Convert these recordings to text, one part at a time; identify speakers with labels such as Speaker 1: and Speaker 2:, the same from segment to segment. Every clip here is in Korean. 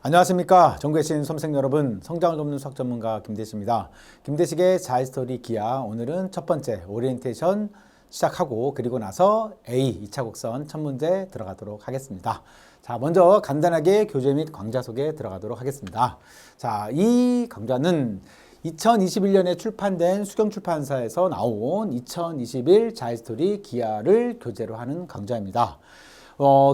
Speaker 1: 안녕하십니까. 전국의 수험생 여러분, 성장을 돕는 수학 전문가 김대식입니다. 김대식의 자이스토리 기하, 오늘은 첫 번째 오리엔테이션 시작하고 그리고 나서 A 2차 곡선 첫 문제 들어가도록 하겠습니다. 자, 먼저 간단하게 교재 및 강좌 소개 들어가도록 하겠습니다. 자, 이 강좌는 2021년에 출판된 수경출판사에서 나온 2021 자이스토리 기하를 교재로 하는 강좌입니다.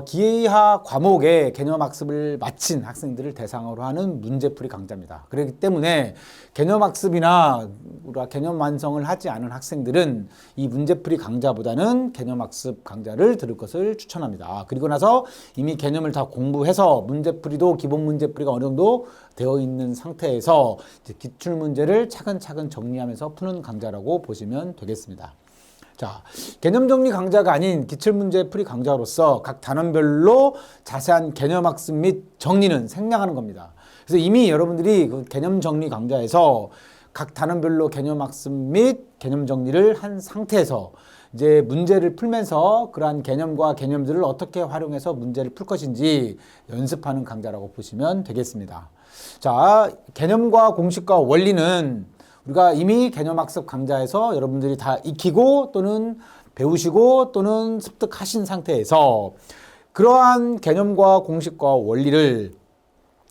Speaker 1: 기하 과목의 개념학습을 마친 학생들을 대상으로 하는 문제풀이 강좌입니다. 그렇기 때문에 개념학습이나 우리가 개념 완성을 하지 않은 학생들은 이 문제풀이 강좌보다는 개념학습 강좌를 들을 것을 추천합니다. 그리고 나서 이미 개념을 다 공부해서 문제풀이도 기본 문제풀이가 어느 정도 되어 있는 상태에서 이제 기출문제를 차근차근 정리하면서 푸는 강좌라고 보시면 되겠습니다. 자, 개념 정리 강좌가 아닌 기출문제 풀이 강좌로서 각 단원별로 자세한 개념학습 및 정리는 생략하는 겁니다. 그래서 이미 여러분들이 그 개념 정리 강좌에서 각 단원별로 개념학습 및 개념 정리를 한 상태에서 이제 문제를 풀면서 그러한 개념과 개념들을 어떻게 활용해서 문제를 풀 것인지 연습하는 강좌라고 보시면 되겠습니다. 자, 개념과 공식과 원리는 우리가 이미 개념학습 강좌에서 여러분들이 다 익히고 또는 배우시고 또는 습득하신 상태에서 그러한 개념과 공식과 원리를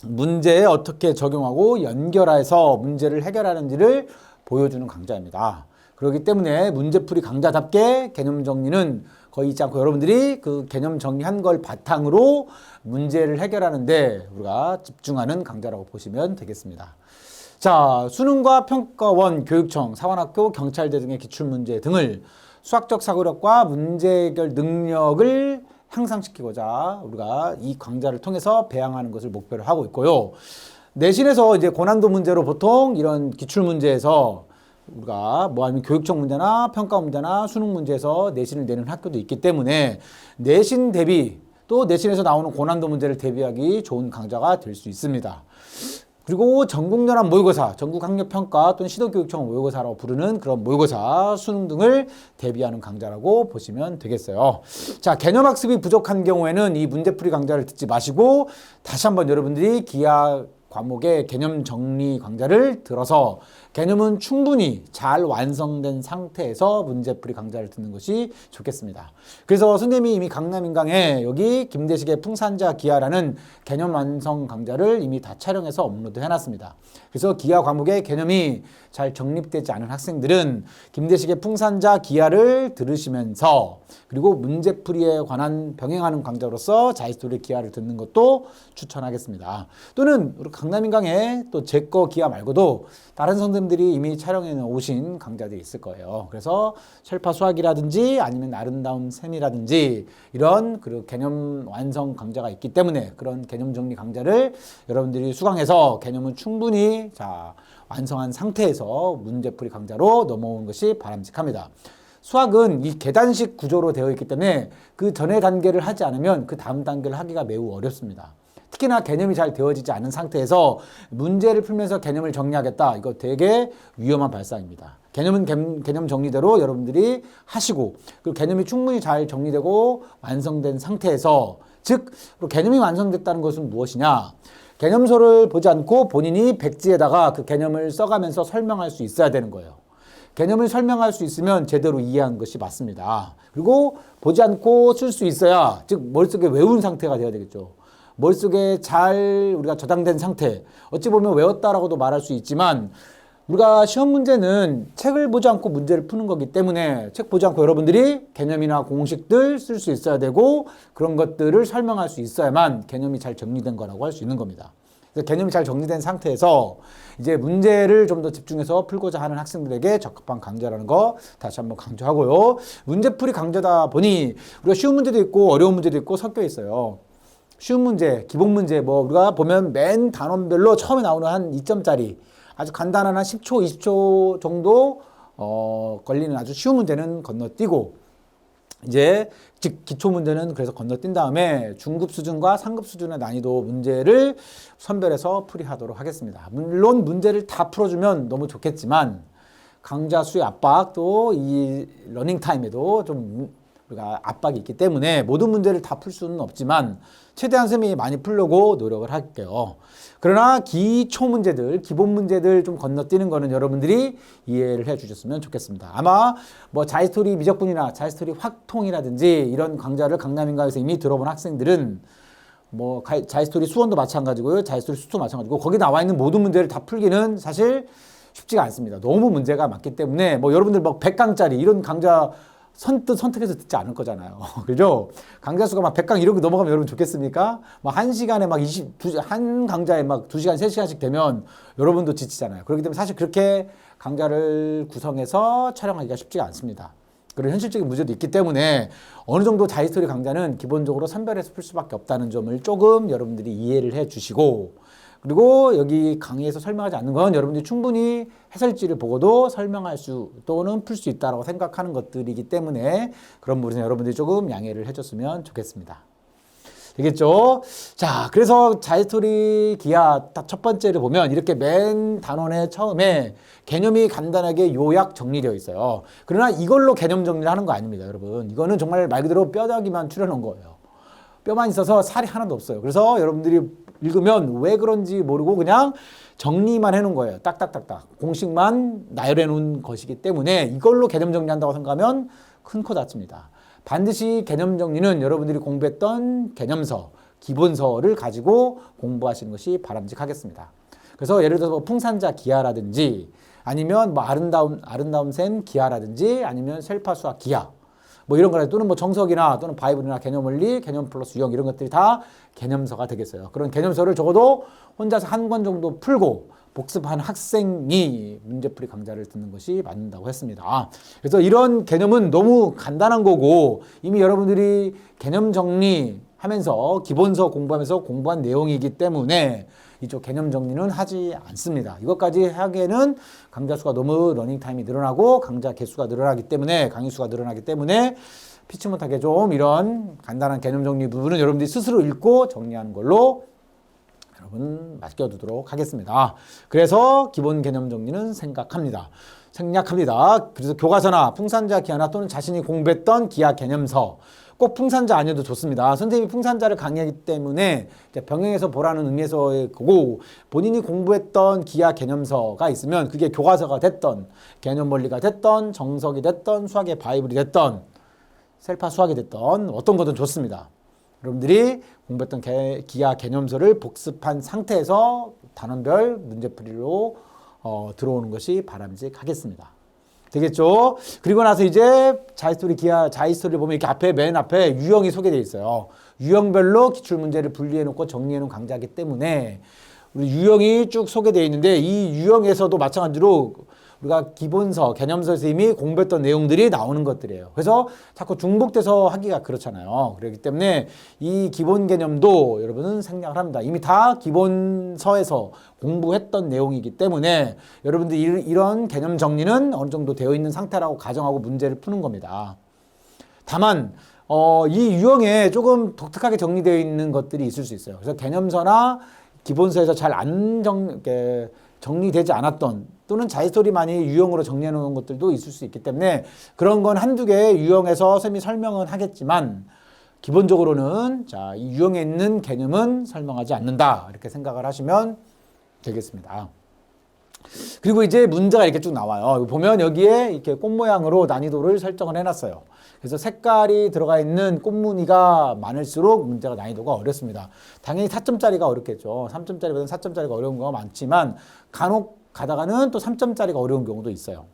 Speaker 1: 문제에 어떻게 적용하고 연결해서 문제를 해결하는지를 보여주는 강좌입니다. 그렇기 때문에 문제풀이 강좌답게 개념 정리는 거의 있지 않고 여러분들이 그 개념 정리한 걸 바탕으로 문제를 해결하는데 우리가 집중하는 강좌라고 보시면 되겠습니다. 자, 수능과 평가원, 교육청, 사관학교, 경찰대 등의 기출문제 등을 수학적 사고력과 문제 해결 능력을 향상시키고자 우리가 이 강좌를 통해서 배양하는 것을 목표로 하고 있고요. 내신에서 이제 고난도 문제로 보통 이런 기출문제에서 우리가 뭐 아니면 교육청 문제나 평가 문제나 수능 문제에서 내신을 내는 학교도 있기 때문에 내신 대비 또 내신에서 나오는 고난도 문제를 대비하기 좋은 강좌가 될 수 있습니다. 그리고 전국연합 모의고사, 전국학력평가 또는 시도교육청 모의고사라고 부르는 그런 모의고사, 수능 등을 대비하는 강좌라고 보시면 되겠어요. 자, 개념학습이 부족한 경우에는 이 문제풀이 강좌를 듣지 마시고 다시 한번 여러분들이 기하 과목의 개념 정리 강좌를 들어서 개념은 충분히 잘 완성된 상태에서 문제풀이 강좌를 듣는 것이 좋겠습니다. 그래서 선생님이 이미 강남인강에 여기 김대식의 풍산자 기하라는 개념 완성 강좌를 이미 다 촬영해서 업로드 해놨습니다. 그래서 기하 과목의 개념이 잘 정립되지 않은 학생들은 김대식의 풍산자 기하를 들으시면서 그리고 문제풀이에 관한 병행하는 강좌로서 자이스토리 기하를 듣는 것도 추천하겠습니다. 또는 우리 강남인강에 또 제 거 기하 말고도 다른 선생님들이 이미 촬영해 오신 강좌들이 있을 거예요. 그래서 철파 수학이라든지 아니면 아름다운 셈이라든지 이런 그 개념 완성 강좌가 있기 때문에 그런 개념 정리 강좌를 여러분들이 수강해서 개념은 충분히 완성한 상태에서 문제풀이 강좌로 넘어오는 것이 바람직합니다. 수학은 이 계단식 구조로 되어 있기 때문에 그 전의 단계를 하지 않으면 그 다음 단계를 하기가 매우 어렵습니다. 특히나 개념이 잘 되어지지 않은 상태에서 문제를 풀면서 개념을 정리하겠다. 이거 되게 위험한 발상입니다. 개념은 개념 정리대로 여러분들이 하시고 그리고 개념이 충분히 잘 정리되고 완성된 상태에서 즉 개념이 완성됐다는 것은 무엇이냐? 개념서를 보지 않고 본인이 백지에다가 그 개념을 써가면서 설명할 수 있어야 되는 거예요. 개념을 설명할 수 있으면 제대로 이해한 것이 맞습니다. 그리고 보지 않고 쓸 수 있어야 즉 머릿속에 외운 상태가 되어야 되겠죠. 머릿속에 잘 우리가 저장된 상태, 어찌 보면 외웠다라고도 말할 수 있지만 우리가 시험 문제는 책을 보지 않고 문제를 푸는 거기 때문에 책 보지 않고 여러분들이 개념이나 공식들 쓸 수 있어야 되고 그런 것들을 설명할 수 있어야만 개념이 잘 정리된 거라고 할 수 있는 겁니다. 그래서 개념이 잘 정리된 상태에서 이제 문제를 좀 더 집중해서 풀고자 하는 학생들에게 적합한 강좌라는 거 다시 한번 강조하고요. 문제풀이 강좌다 보니 우리가 쉬운 문제도 있고 어려운 문제도 있고 섞여 있어요. 쉬운 문제, 기본 문제, 뭐 우리가 보면 맨 단원별로 처음에 나오는 한 2점짜리 아주 간단한 한 10초, 20초 정도 걸리는 아주 쉬운 문제는 건너뛰고 이제 즉 기초 문제는 그래서 건너뛴 다음에 중급 수준과 상급 수준의 난이도 문제를 선별해서 풀이하도록 하겠습니다. 물론 문제를 다 풀어주면 너무 좋겠지만 강좌 수의 압박 또 이 러닝 타임에도 좀 우리가 압박이 있기 때문에 모든 문제를 다 풀 수는 없지만 최대한 쌤이 많이 풀려고 노력을 할게요. 그러나 기초 문제들, 기본 문제들 좀 건너뛰는 거는 여러분들이 이해를 해 주셨으면 좋겠습니다. 아마 뭐 자이스토리 미적분이나 자이스토리 확통이라든지 이런 강좌를 강남인가에서 이미 들어본 학생들은 뭐 자이스토리 수원도 마찬가지고요. 자이스토리 수도 마찬가지고 거기 나와 있는 모든 문제를 다 풀기는 사실 쉽지가 않습니다. 너무 문제가 많기 때문에 뭐 여러분들 막 100강짜리 이런 강좌 선택해서 듣지 않을 거잖아요. 그죠? 강좌 수가 막 100강 이렇게 넘어가면 여러분 좋겠습니까? 막 1시간에 막 한 강좌에 막 2시간, 3시간씩 되면 여러분도 지치잖아요. 그렇기 때문에 사실 그렇게 강좌를 구성해서 촬영하기가 쉽지가 않습니다. 그런 현실적인 문제도 있기 때문에 어느 정도 자이스토리 강좌는 기본적으로 선별해서 풀 수밖에 없다는 점을 조금 여러분들이 이해를 해 주시고, 그리고 여기 강의에서 설명하지 않는 건 여러분들이 충분히 해설지를 보고도 설명할 수 또는 풀 수 있다고 생각하는 것들이기 때문에 그런 부분에서 여러분들이 조금 양해를 해줬으면 좋겠습니다. 되겠죠? 자, 그래서 자이스토리 기하 딱 첫 번째를 보면 이렇게 맨 단원의 처음에 개념이 간단하게 요약 정리되어 있어요. 그러나 이걸로 개념 정리를 하는 거 아닙니다, 여러분. 이거는 정말 말 그대로 뼈다귀만 추려놓은 거예요. 뼈만 있어서 살이 하나도 없어요. 그래서 여러분들이 읽으면 왜 그런지 모르고 그냥 정리만 해놓은 거예요. 딱딱딱딱. 공식만 나열해 놓은 것이기 때문에 이걸로 개념 정리한다고 생각하면 큰 코 다칩니다. 반드시 개념 정리는 여러분들이 공부했던 개념서, 기본서를 가지고 공부하시는 것이 바람직하겠습니다. 그래서 예를 들어서 뭐 풍산자 기하라든지 아니면 뭐 아름다움 샘 기하라든지 아니면 셀파수학 기하 뭐 이런 거라 또는 뭐 정석이나 또는 바이블이나 개념 원리, 개념 플러스 유형 이런 것들이 다 개념서가 되겠어요. 그런 개념서를 적어도 혼자서 한 권 정도 풀고 복습한 학생이 문제풀이 강좌를 듣는 것이 맞는다고 했습니다. 그래서 이런 개념은 너무 간단한 거고 이미 여러분들이 개념 정리하면서 기본서 공부하면서 공부한 내용이기 때문에 이쪽 개념 정리는 하지 않습니다. 이것까지 하기에는 강좌 수가 너무 러닝타임이 늘어나고 강좌 개수가 늘어나기 때문에 강의 수가 늘어나기 때문에 피치 못하게 좀 이런 간단한 개념 정리 부분은 여러분들이 스스로 읽고 정리하는 걸로 여러분 맡겨두도록 하겠습니다. 그래서 기본 개념 정리는 생략합니다. 그래서 교과서나 풍산자 기하나 또는 자신이 공부했던 기하 개념서 꼭 풍산자 아니어도 좋습니다. 선생님이 풍산자를 강의하기 때문에 병행해서 보라는 의미에서의 거고 본인이 공부했던 기하 개념서가 있으면 그게 교과서가 됐던 개념 원리가 됐던 정석이 됐던 수학의 바이블이 됐던 셀파 수학이 됐던 어떤 거든 좋습니다. 여러분들이 공부했던 기하 개념서를 복습한 상태에서 단원별 문제풀이로 들어오는 것이 바람직하겠습니다. 되겠죠? 그리고 나서 이제 자이스토리를 보면 이렇게 맨 앞에 유형이 소개되어 있어요. 유형별로 기출문제를 분리해 놓고 정리해 놓은 강좌이기 때문에 우리 유형이 쭉 소개되어 있는데 이 유형에서도 마찬가지로 우리가 기본서, 개념서에서 이미 공부했던 내용들이 나오는 것들이에요. 그래서 자꾸 중복돼서 하기가 그렇잖아요. 그렇기 때문에 이 기본 개념도 여러분은 생략을 합니다. 이미 다 기본서에서 공부했던 내용이기 때문에 여러분들이 이런 개념 정리는 어느 정도 되어 있는 상태라고 가정하고 문제를 푸는 겁니다. 다만 이 유형에 조금 독특하게 정리되어 있는 것들이 있을 수 있어요. 그래서 개념서나 기본서에서 잘 안 정리되지 않았던 또는 자이스토리만이 유형으로 정리해 놓은 것들도 있을 수 있기 때문에 그런 건 한두 개 유형에서 쌤이 설명은 하겠지만 기본적으로는 자, 이 유형에 있는 개념은 설명하지 않는다 이렇게 생각을 하시면 되겠습니다. 그리고 이제 문제가 이렇게 쭉 나와요. 보면 여기에 이렇게 꽃 모양으로 난이도를 설정을 해놨어요. 그래서 색깔이 들어가 있는 꽃무늬가 많을수록 문제가 난이도가 어렵습니다. 당연히 4점짜리가 어렵겠죠. 3점짜리보다는 4점짜리가 어려운 경우가 많지만 간혹 가다가는 또 3점짜리가 어려운 경우도 있어요.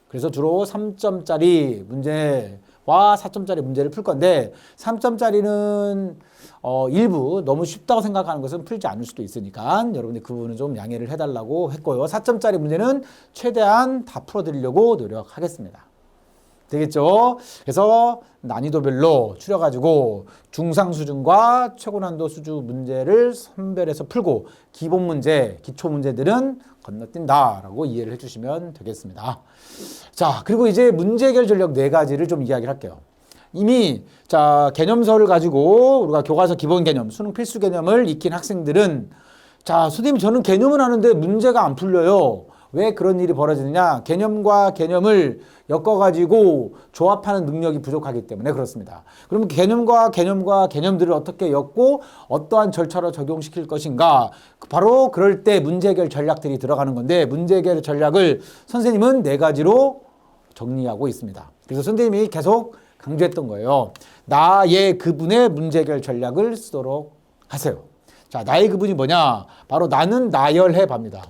Speaker 1: 그래서 주로 3점짜리 문제와 4점짜리 문제를 풀 건데 3점짜리는 일부 너무 쉽다고 생각하는 것은 풀지 않을 수도 있으니까 여러분들 그 부분은 좀 양해를 해달라고 했고요. 4점짜리 문제는 최대한 다 풀어드리려고 노력하겠습니다. 되겠죠? 그래서 난이도별로 추려가지고 중상 수준과 최고 난도 수준 문제를 선별해서 풀고 기본 문제, 기초 문제들은 건너뛴다라고 이해를 해주시면 되겠습니다. 자, 그리고 이제 문제 해결 전략 4가지를 좀 이야기를 할게요. 이미 자 개념서를 가지고 우리가 교과서 기본 개념, 수능 필수 개념을 익힌 학생들은 자 선생님 저는 개념은 아는데 문제가 안 풀려요. 왜 그런 일이 벌어지느냐? 개념과 개념을 엮어가지고 조합하는 능력이 부족하기 때문에 그렇습니다. 그러면 개념과 개념들을 어떻게 엮고 어떠한 절차로 적용시킬 것인가? 바로 그럴 때 문제 해결 전략들이 들어가는 건데 문제 해결 전략을 선생님은 4가지로 정리하고 있습니다. 그래서 선생님이 계속 강조했던 거예요. 나의 그분의 문제 해결 전략을 쓰도록 하세요. 자, 나의 그분이 뭐냐? 바로 나는 나열해봐입니다.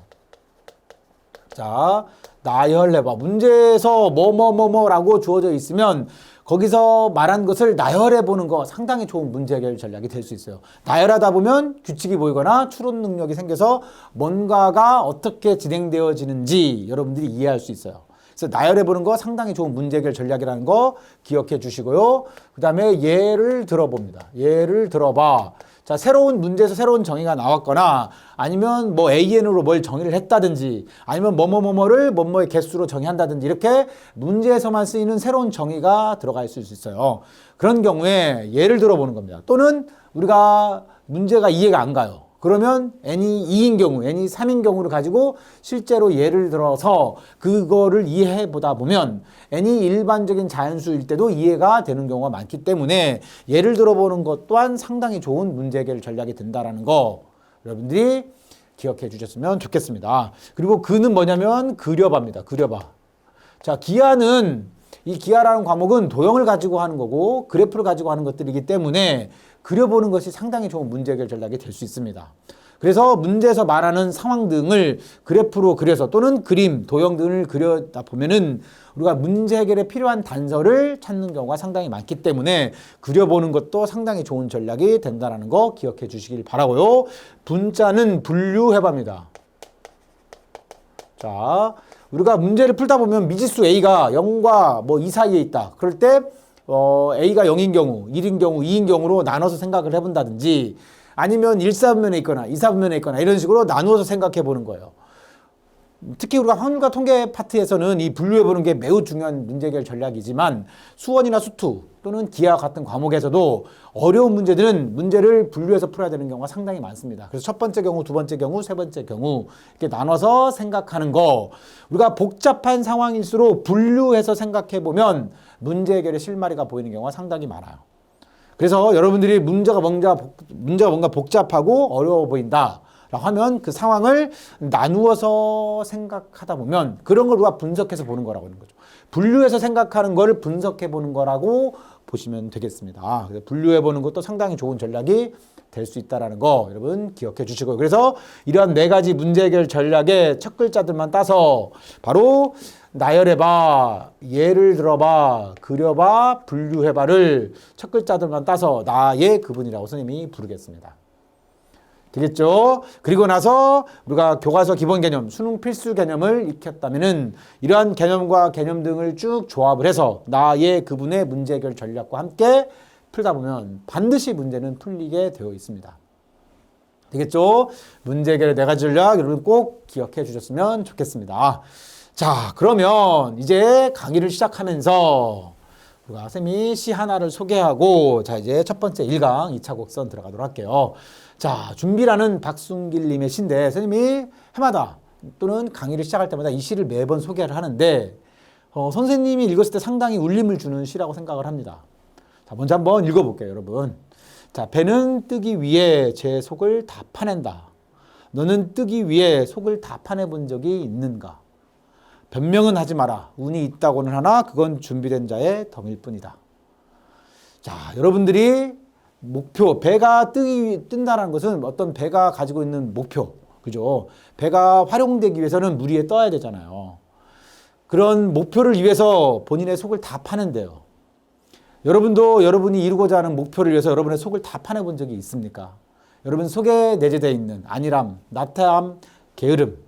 Speaker 1: 자, 나열해봐. 문제에서 뭐라고 주어져 있으면 거기서 말한 것을 나열해보는 거 상당히 좋은 문제 해결 전략이 될 수 있어요. 나열하다 보면 규칙이 보이거나 추론 능력이 생겨서 뭔가가 어떻게 진행되어지는지 여러분들이 이해할 수 있어요. 그래서 나열해보는 거 상당히 좋은 문제 해결 전략이라는 거 기억해 주시고요. 그 다음에 예를 들어봅니다. 예를 들어봐. 자, 새로운 문제에서 새로운 정의가 나왔거나 아니면 뭐 AN으로 뭘 정의를 했다든지 아니면 뭐뭐뭐뭐를 뭐뭐의 개수로 정의한다든지 이렇게 문제에서만 쓰이는 새로운 정의가 들어가 있을 수 있어요. 그런 경우에 예를 들어보는 겁니다. 또는 우리가 문제가 이해가 안 가요. 그러면 n이 2인 경우, n이 3인 경우를 가지고 실제로 예를 들어서 그거를 이해해 보다 보면 n이 일반적인 자연수일 때도 이해가 되는 경우가 많기 때문에 예를 들어보는 것 또한 상당히 좋은 문제 해결 전략이 된다라는 거 여러분들이 기억해 주셨으면 좋겠습니다. 그리고 그는 뭐냐면 그려봐입니다. 그려봐. 자, 기하는 이 기하라는 과목은 도형을 가지고 하는 거고 그래프를 가지고 하는 것들이기 때문에 그려보는 것이 상당히 좋은 문제 해결 전략이 될 수 있습니다. 그래서 문제에서 말하는 상황 등을 그래프로 그려서 또는 그림, 도형 등을 그려다 보면은 우리가 문제 해결에 필요한 단서를 찾는 경우가 상당히 많기 때문에 그려보는 것도 상당히 좋은 전략이 된다는 거 기억해 주시길 바라고요. 분자는 분류해봐입니다. 자, 우리가 문제를 풀다 보면 미지수 A가 0과 뭐 2 사이에 있다. 그럴 때 A가 0인 경우, 1인 경우, 2인 경우로 나눠서 생각을 해본다든지 아니면 1사분면에 있거나 2사분면에 있거나 이런 식으로 나누어서 생각해 보는 거예요. 특히 우리가 확률과 통계 파트에서는 이 분류해 보는 게 매우 중요한 문제 해결 전략이지만 수원이나 수투 또는 기하 같은 과목에서도 어려운 문제들은 문제를 분류해서 풀어야 되는 경우가 상당히 많습니다. 그래서 첫 번째 경우, 두 번째 경우, 세 번째 경우 이렇게 나눠서 생각하는 거 우리가 복잡한 상황일수록 분류해서 생각해 보면 문제 해결의 실마리가 보이는 경우가 상당히 많아요. 그래서 여러분들이 문제가 뭔가 복잡하고 어려워 보인다 라고 하면 그 상황을 나누어서 생각하다 보면 그런 걸 우리가 분석해서 보는 거라고 하는 거죠. 분류해서 생각하는 걸 분석해 보는 거라고 보시면 되겠습니다. 그래서 분류해 보는 것도 상당히 좋은 전략이 될 수 있다는 거 여러분 기억해 주시고요. 그래서 이러한 4가지 문제 해결 전략의 첫 글자들만 따서 바로 나열해봐, 예를 들어봐, 그려봐, 분류해봐를 첫 글자들만 따서 나의 그분이라고 선생님이 부르겠습니다. 되겠죠? 그리고 나서 우리가 교과서 기본 개념, 수능 필수 개념을 익혔다면은 이러한 개념과 개념 등을 쭉 조합을 해서 나의 그분의 문제 해결 전략과 함께 풀다 보면 반드시 문제는 풀리게 되어 있습니다. 되겠죠? 문제 해결의 4가지 전략 여러분 꼭 기억해 주셨으면 좋겠습니다. 자, 그러면 이제 강의를 시작하면서 우리가 선생님이 시 하나를 소개하고 자 이제 첫 번째 1강 2차 곡선 들어가도록 할게요. 자, 준비라는 박순길님의 시인데 선생님이 해마다 또는 강의를 시작할 때마다 이 시를 매번 소개를 하는데 선생님이 읽었을 때 상당히 울림을 주는 시라고 생각을 합니다. 자, 먼저 한번 읽어볼게요, 여러분. 자, 배는 뜨기 위해 제 속을 다 파낸다. 너는 뜨기 위해 속을 다 파내본 적이 있는가? 변명은 하지 마라. 운이 있다고는 하나 그건 준비된 자의 덤일 뿐이다. 자, 여러분들이 목표, 배가 뜬다는 것은 어떤 배가 가지고 있는 목표, 그죠? 배가 활용되기 위해서는 물 위에 떠야 되잖아요. 그런 목표를 위해서 본인의 속을 다 파낸대요. 여러분도 여러분이 이루고자 하는 목표를 위해서 여러분의 속을 다 파내본 적이 있습니까? 여러분 속에 내재되어 있는 안일함, 나태함, 게으름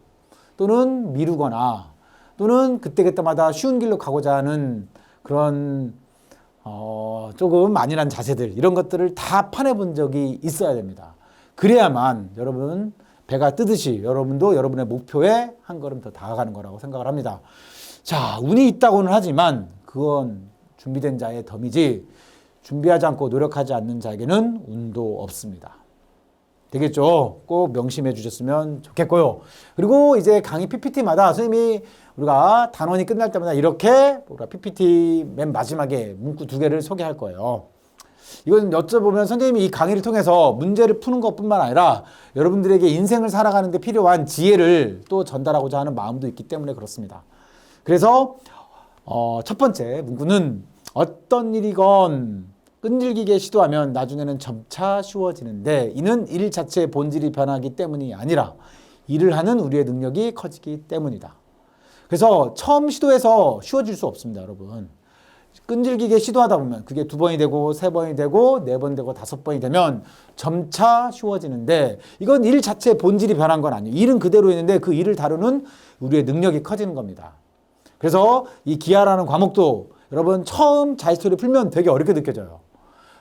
Speaker 1: 또는 미루거나 또는 그때그때마다 쉬운 길로 가고자 하는 그런 조금 안일한 자세들 이런 것들을 다 파내본 적이 있어야 됩니다. 그래야만 여러분 배가 뜨듯이 여러분도 여러분의 목표에 한 걸음 더 다가가는 거라고 생각을 합니다. 자, 운이 있다고는 하지만 그건 준비된 자의 덤이지 준비하지 않고 노력하지 않는 자에게는 운도 없습니다. 되겠죠. 꼭 명심해 주셨으면 좋겠고요. 그리고 이제 강의 PPT마다 선생님이 우리가 단원이 끝날 때마다 이렇게 우리가 PPT 맨 마지막에 문구 2개를 소개할 거예요. 이건 여쭤보면 선생님이 이 강의를 통해서 문제를 푸는 것뿐만 아니라 여러분들에게 인생을 살아가는 데 필요한 지혜를 또 전달하고자 하는 마음도 있기 때문에 그렇습니다. 그래서 첫 번째 문구는 어떤 일이건 끈질기게 시도하면 나중에는 점차 쉬워지는데 이는 일 자체의 본질이 변하기 때문이 아니라 일을 하는 우리의 능력이 커지기 때문이다. 그래서 처음 시도해서 쉬워질 수 없습니다, 여러분. 끈질기게 시도하다 보면 그게 2번이 되고 3번이 되고 4번 되고 5번이 되면 점차 쉬워지는데 이건 일 자체의 본질이 변한 건 아니에요. 일은 그대로 있는데 그 일을 다루는 우리의 능력이 커지는 겁니다. 그래서 이 기하라는 과목도 여러분 처음 자기스토리 풀면 되게 어렵게 느껴져요.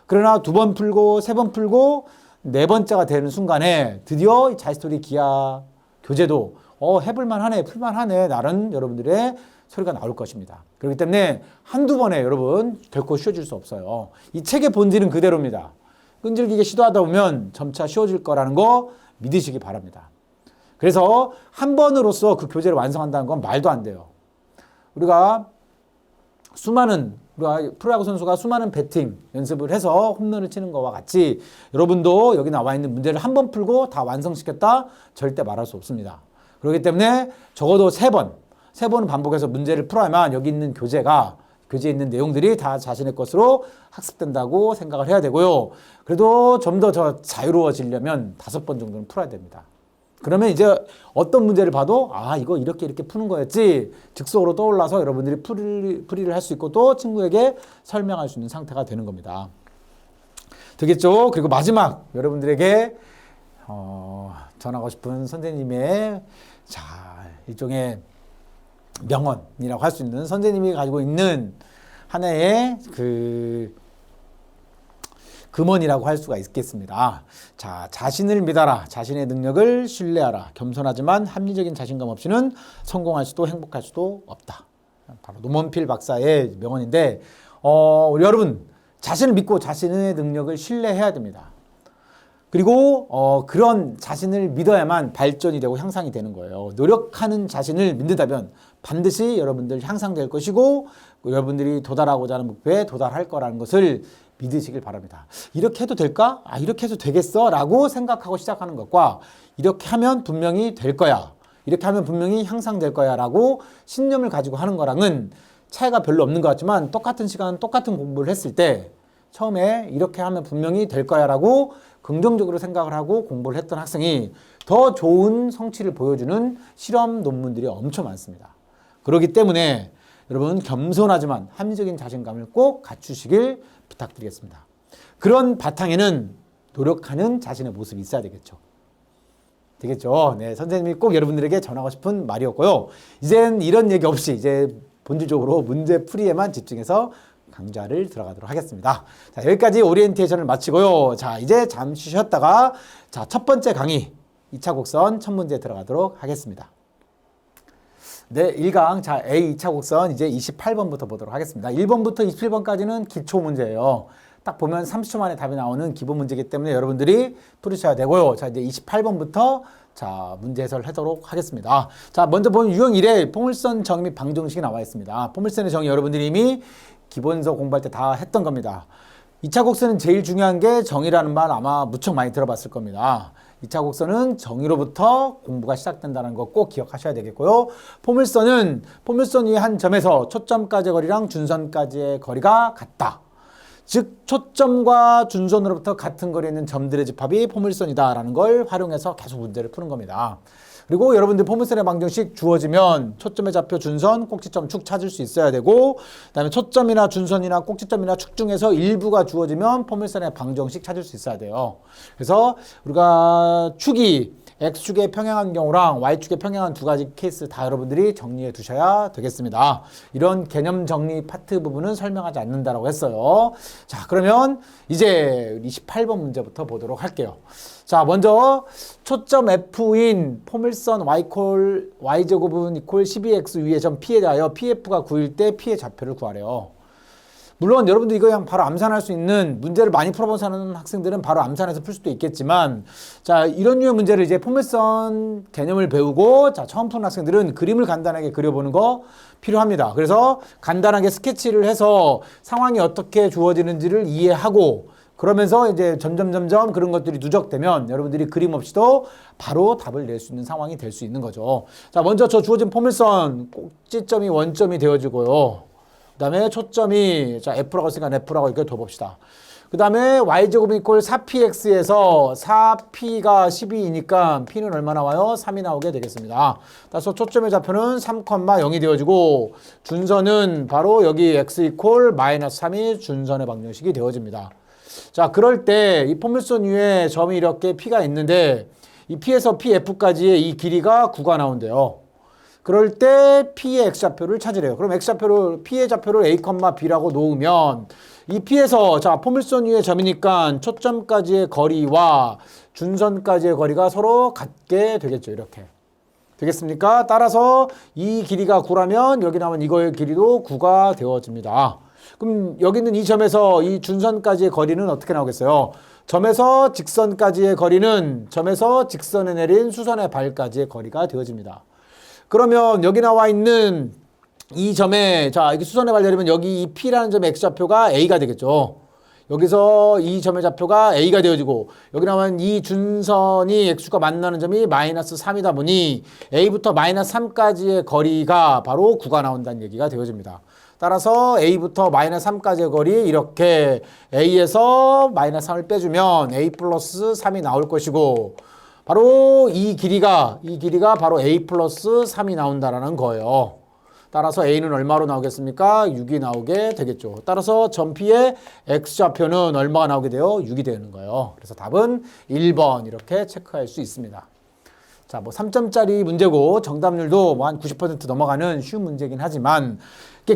Speaker 1: 그러나 2번 풀고 3번 풀고 4번째가 되는 순간에 드디어 자기스토리 기하 교재도 해볼만 하네, 풀만 하네, 라는 여러분들의 소리가 나올 것입니다. 그렇기 때문에 한두 번에 여러분 결코 쉬워질 수 없어요. 이 책의 본질은 그대로입니다. 끈질기게 시도하다 보면 점차 쉬워질 거라는 거 믿으시기 바랍니다. 그래서 한 번으로서 그 교재를 완성한다는 건 말도 안 돼요. 우리가 프로야구 선수가 수많은 배팅 연습을 해서 홈런을 치는 것과 같이 여러분도 여기 나와 있는 문제를 한 번 풀고 다 완성시켰다? 절대 말할 수 없습니다. 그렇기 때문에 적어도 3번은 반복해서 문제를 풀어야만 여기 있는 교재에 있는 내용들이 다 자신의 것으로 학습된다고 생각을 해야 되고요. 그래도 좀 더 자유로워지려면 5번 정도는 풀어야 됩니다. 그러면 이제 어떤 문제를 봐도 이거 이렇게 푸는 거였지 즉석으로 떠올라서 여러분들이 풀이를 할 수 있고 또 친구에게 설명할 수 있는 상태가 되는 겁니다. 되겠죠? 그리고 마지막 여러분들에게 전하고 싶은 선생님의 일종의 명언이라고 할 수 있는 선생님이 가지고 있는 하나의 금언이라고 할 수가 있겠습니다. 자신을 믿어라. 자신의 능력을 신뢰하라. 겸손하지만 합리적인 자신감 없이는 성공할 수도 행복할 수도 없다. 바로 노먼필 박사의 명언인데 여러분 자신을 믿고 자신의 능력을 신뢰해야 됩니다. 그리고 그런 자신을 믿어야만 발전이 되고 향상이 되는 거예요. 노력하는 자신을 믿는다면 반드시 여러분들 향상될 것이고 여러분들이 도달하고자 하는 목표에 도달할 거라는 것을 믿으시길 바랍니다. 이렇게 해도 될까? 이렇게 해도 되겠어? 라고 생각하고 시작하는 것과 이렇게 하면 분명히 될 거야. 이렇게 하면 분명히 향상될 거야 라고 신념을 가지고 하는 거랑은 차이가 별로 없는 것 같지만 똑같은 시간 똑같은 공부를 했을 때 처음에 이렇게 하면 분명히 될 거야 라고 긍정적으로 생각을 하고 공부를 했던 학생이 더 좋은 성취를 보여주는 실험 논문들이 엄청 많습니다. 그렇기 때문에 여러분 겸손하지만 합리적인 자신감을 꼭 갖추시길 부탁드리겠습니다. 그런 바탕에는 노력하는 자신의 모습이 있어야 되겠죠. 네, 선생님이 꼭 여러분들에게 전하고 싶은 말이었고요. 이젠 이런 얘기 없이 이제 본질적으로 문제 풀이에만 집중해서 강좌를 들어가도록 하겠습니다. 여기까지 오리엔테이션을 마치고요. 이제 잠시 쉬었다가 첫 번째 강의 2차 곡선 첫 문제 들어가도록 하겠습니다. 네, 1강 A 2차 곡선 이제 28번부터 보도록 하겠습니다. 1번부터 27번까지는 기초 문제예요. 딱 보면 30초 만에 답이 나오는 기본 문제이기 때문에 여러분들이 풀으셔야 되고요. 이제 28번부터 문제 해설하도록 하겠습니다. 먼저 보면 유형 1에 포물선 정의 및 방정식이 나와 있습니다. 포물선의 정의 여러분들이 이미 기본서 공부할 때 다 했던 겁니다. 2차 곡선은 제일 중요한 게 정의라는 말 아마 무척 많이 들어봤을 겁니다. 2차 곡선은 정의로부터 공부가 시작된다는 거 꼭 기억하셔야 되겠고요. 포물선 위의 한 점에서 초점까지의 거리랑 준선까지의 거리가 같다. 즉 초점과 준선으로부터 같은 거리에 있는 점들의 집합이 포물선이다라는 걸 활용해서 계속 문제를 푸는 겁니다. 그리고 여러분들 포물선의 방정식 주어지면 초점의 좌표, 준선, 꼭지점, 축 찾을 수 있어야 되고 그다음에 초점이나 준선이나 꼭지점이나 축 중에서 일부가 주어지면 포물선의 방정식 찾을 수 있어야 돼요. 그래서 우리가 축이 X축에 평행한 경우랑 Y축에 평행한 2가지 케이스 다 여러분들이 정리해 두셔야 되겠습니다. 이런 개념 정리 파트 부분은 설명하지 않는다라고 했어요. 그러면 이제 28번 문제부터 보도록 할게요. 먼저 초점 F인 포물선 Y제곱은 이퀄 12X 위의 점 P에 대하여 PF가 9일 때 P의 좌표를 구하래요. 물론 여러분들 이거 그냥 바로 암산할 수 있는 문제를 많이 풀어본 사는 학생들은 바로 암산해서 풀 수도 있겠지만 자 이런 류의 문제를 이제 포물선 개념을 배우고 자 처음 푸는 학생들은 그림을 간단하게 그려보는 거 필요합니다. 그래서 간단하게 스케치를 해서 상황이 어떻게 주어지는지를 이해하고 그러면서 이제 점점 그런 것들이 누적되면 여러분들이 그림 없이도 바로 답을 낼 수 있는 상황이 될 수 있는 거죠. 자 먼저 저 주어진 포물선 꼭지점이 원점이 되어지고요. 그 다음에 초점이 자 F라고 했으니까 F라고 이렇게 둬봅시다. 그 다음에 y제곱 이퀄 4px에서 4p가 12이니까 p는 얼마 나와요? 3이 나오게 되겠습니다. 따라서 초점의 좌표는 3,0이 되어지고 준선은 바로 여기 x 이퀄 마이너스 3이 준선의 방정식이 되어집니다. 자 그럴 때 이 포물선 위에 점이 이렇게 p가 있는데 이 p에서 pf까지의 이 길이가 9가 나온대요. 그럴 때 P의 X좌표를 찾으래요. 그럼 X좌표를, P의 좌표를 A, B라고 놓으면 이 P에서 자, 포물선 위의 점이니까 초점까지의 거리와 준선까지의 거리가 서로 같게 되겠죠. 이렇게. 되겠습니까? 따라서 이 길이가 9라면 여기 나오면 이거의 길이도 9가 되어집니다. 그럼 여기 있는 이 점에서 이 준선까지의 거리는 어떻게 나오겠어요? 점에서 직선까지의 거리는 점에서 직선에 내린 수선의 발까지의 거리가 되어집니다. 그러면 여기 나와 있는 이 점에 자 이게 수선의 발열이면 여기 이 P라는 점의 X좌표가 A가 되겠죠. 여기서 이 점의 좌표가 A가 되어지고 여기 나오면 이 준선이 X가 만나는 점이 마이너스 3이다 보니 A부터 마이너스 3까지의 거리가 바로 9가 나온다는 얘기가 되어집니다. 따라서 A부터 마이너스 3까지의 거리 이렇게 A에서 마이너스 3을 빼주면 A 플러스 3이 나올 것이고 바로 이 길이가 바로 A 플러스 3이 나온다라는 거예요. 따라서 A는 얼마로 나오겠습니까? 6이 나오게 되겠죠. 따라서 점 P의 X좌표는 얼마가 나오게 돼요? 6이 되는 거예요. 그래서 답은 1번 이렇게 체크할 수 있습니다. 자, 뭐 3점짜리 문제고 정답률도 뭐 한 90% 넘어가는 쉬운 문제긴 하지만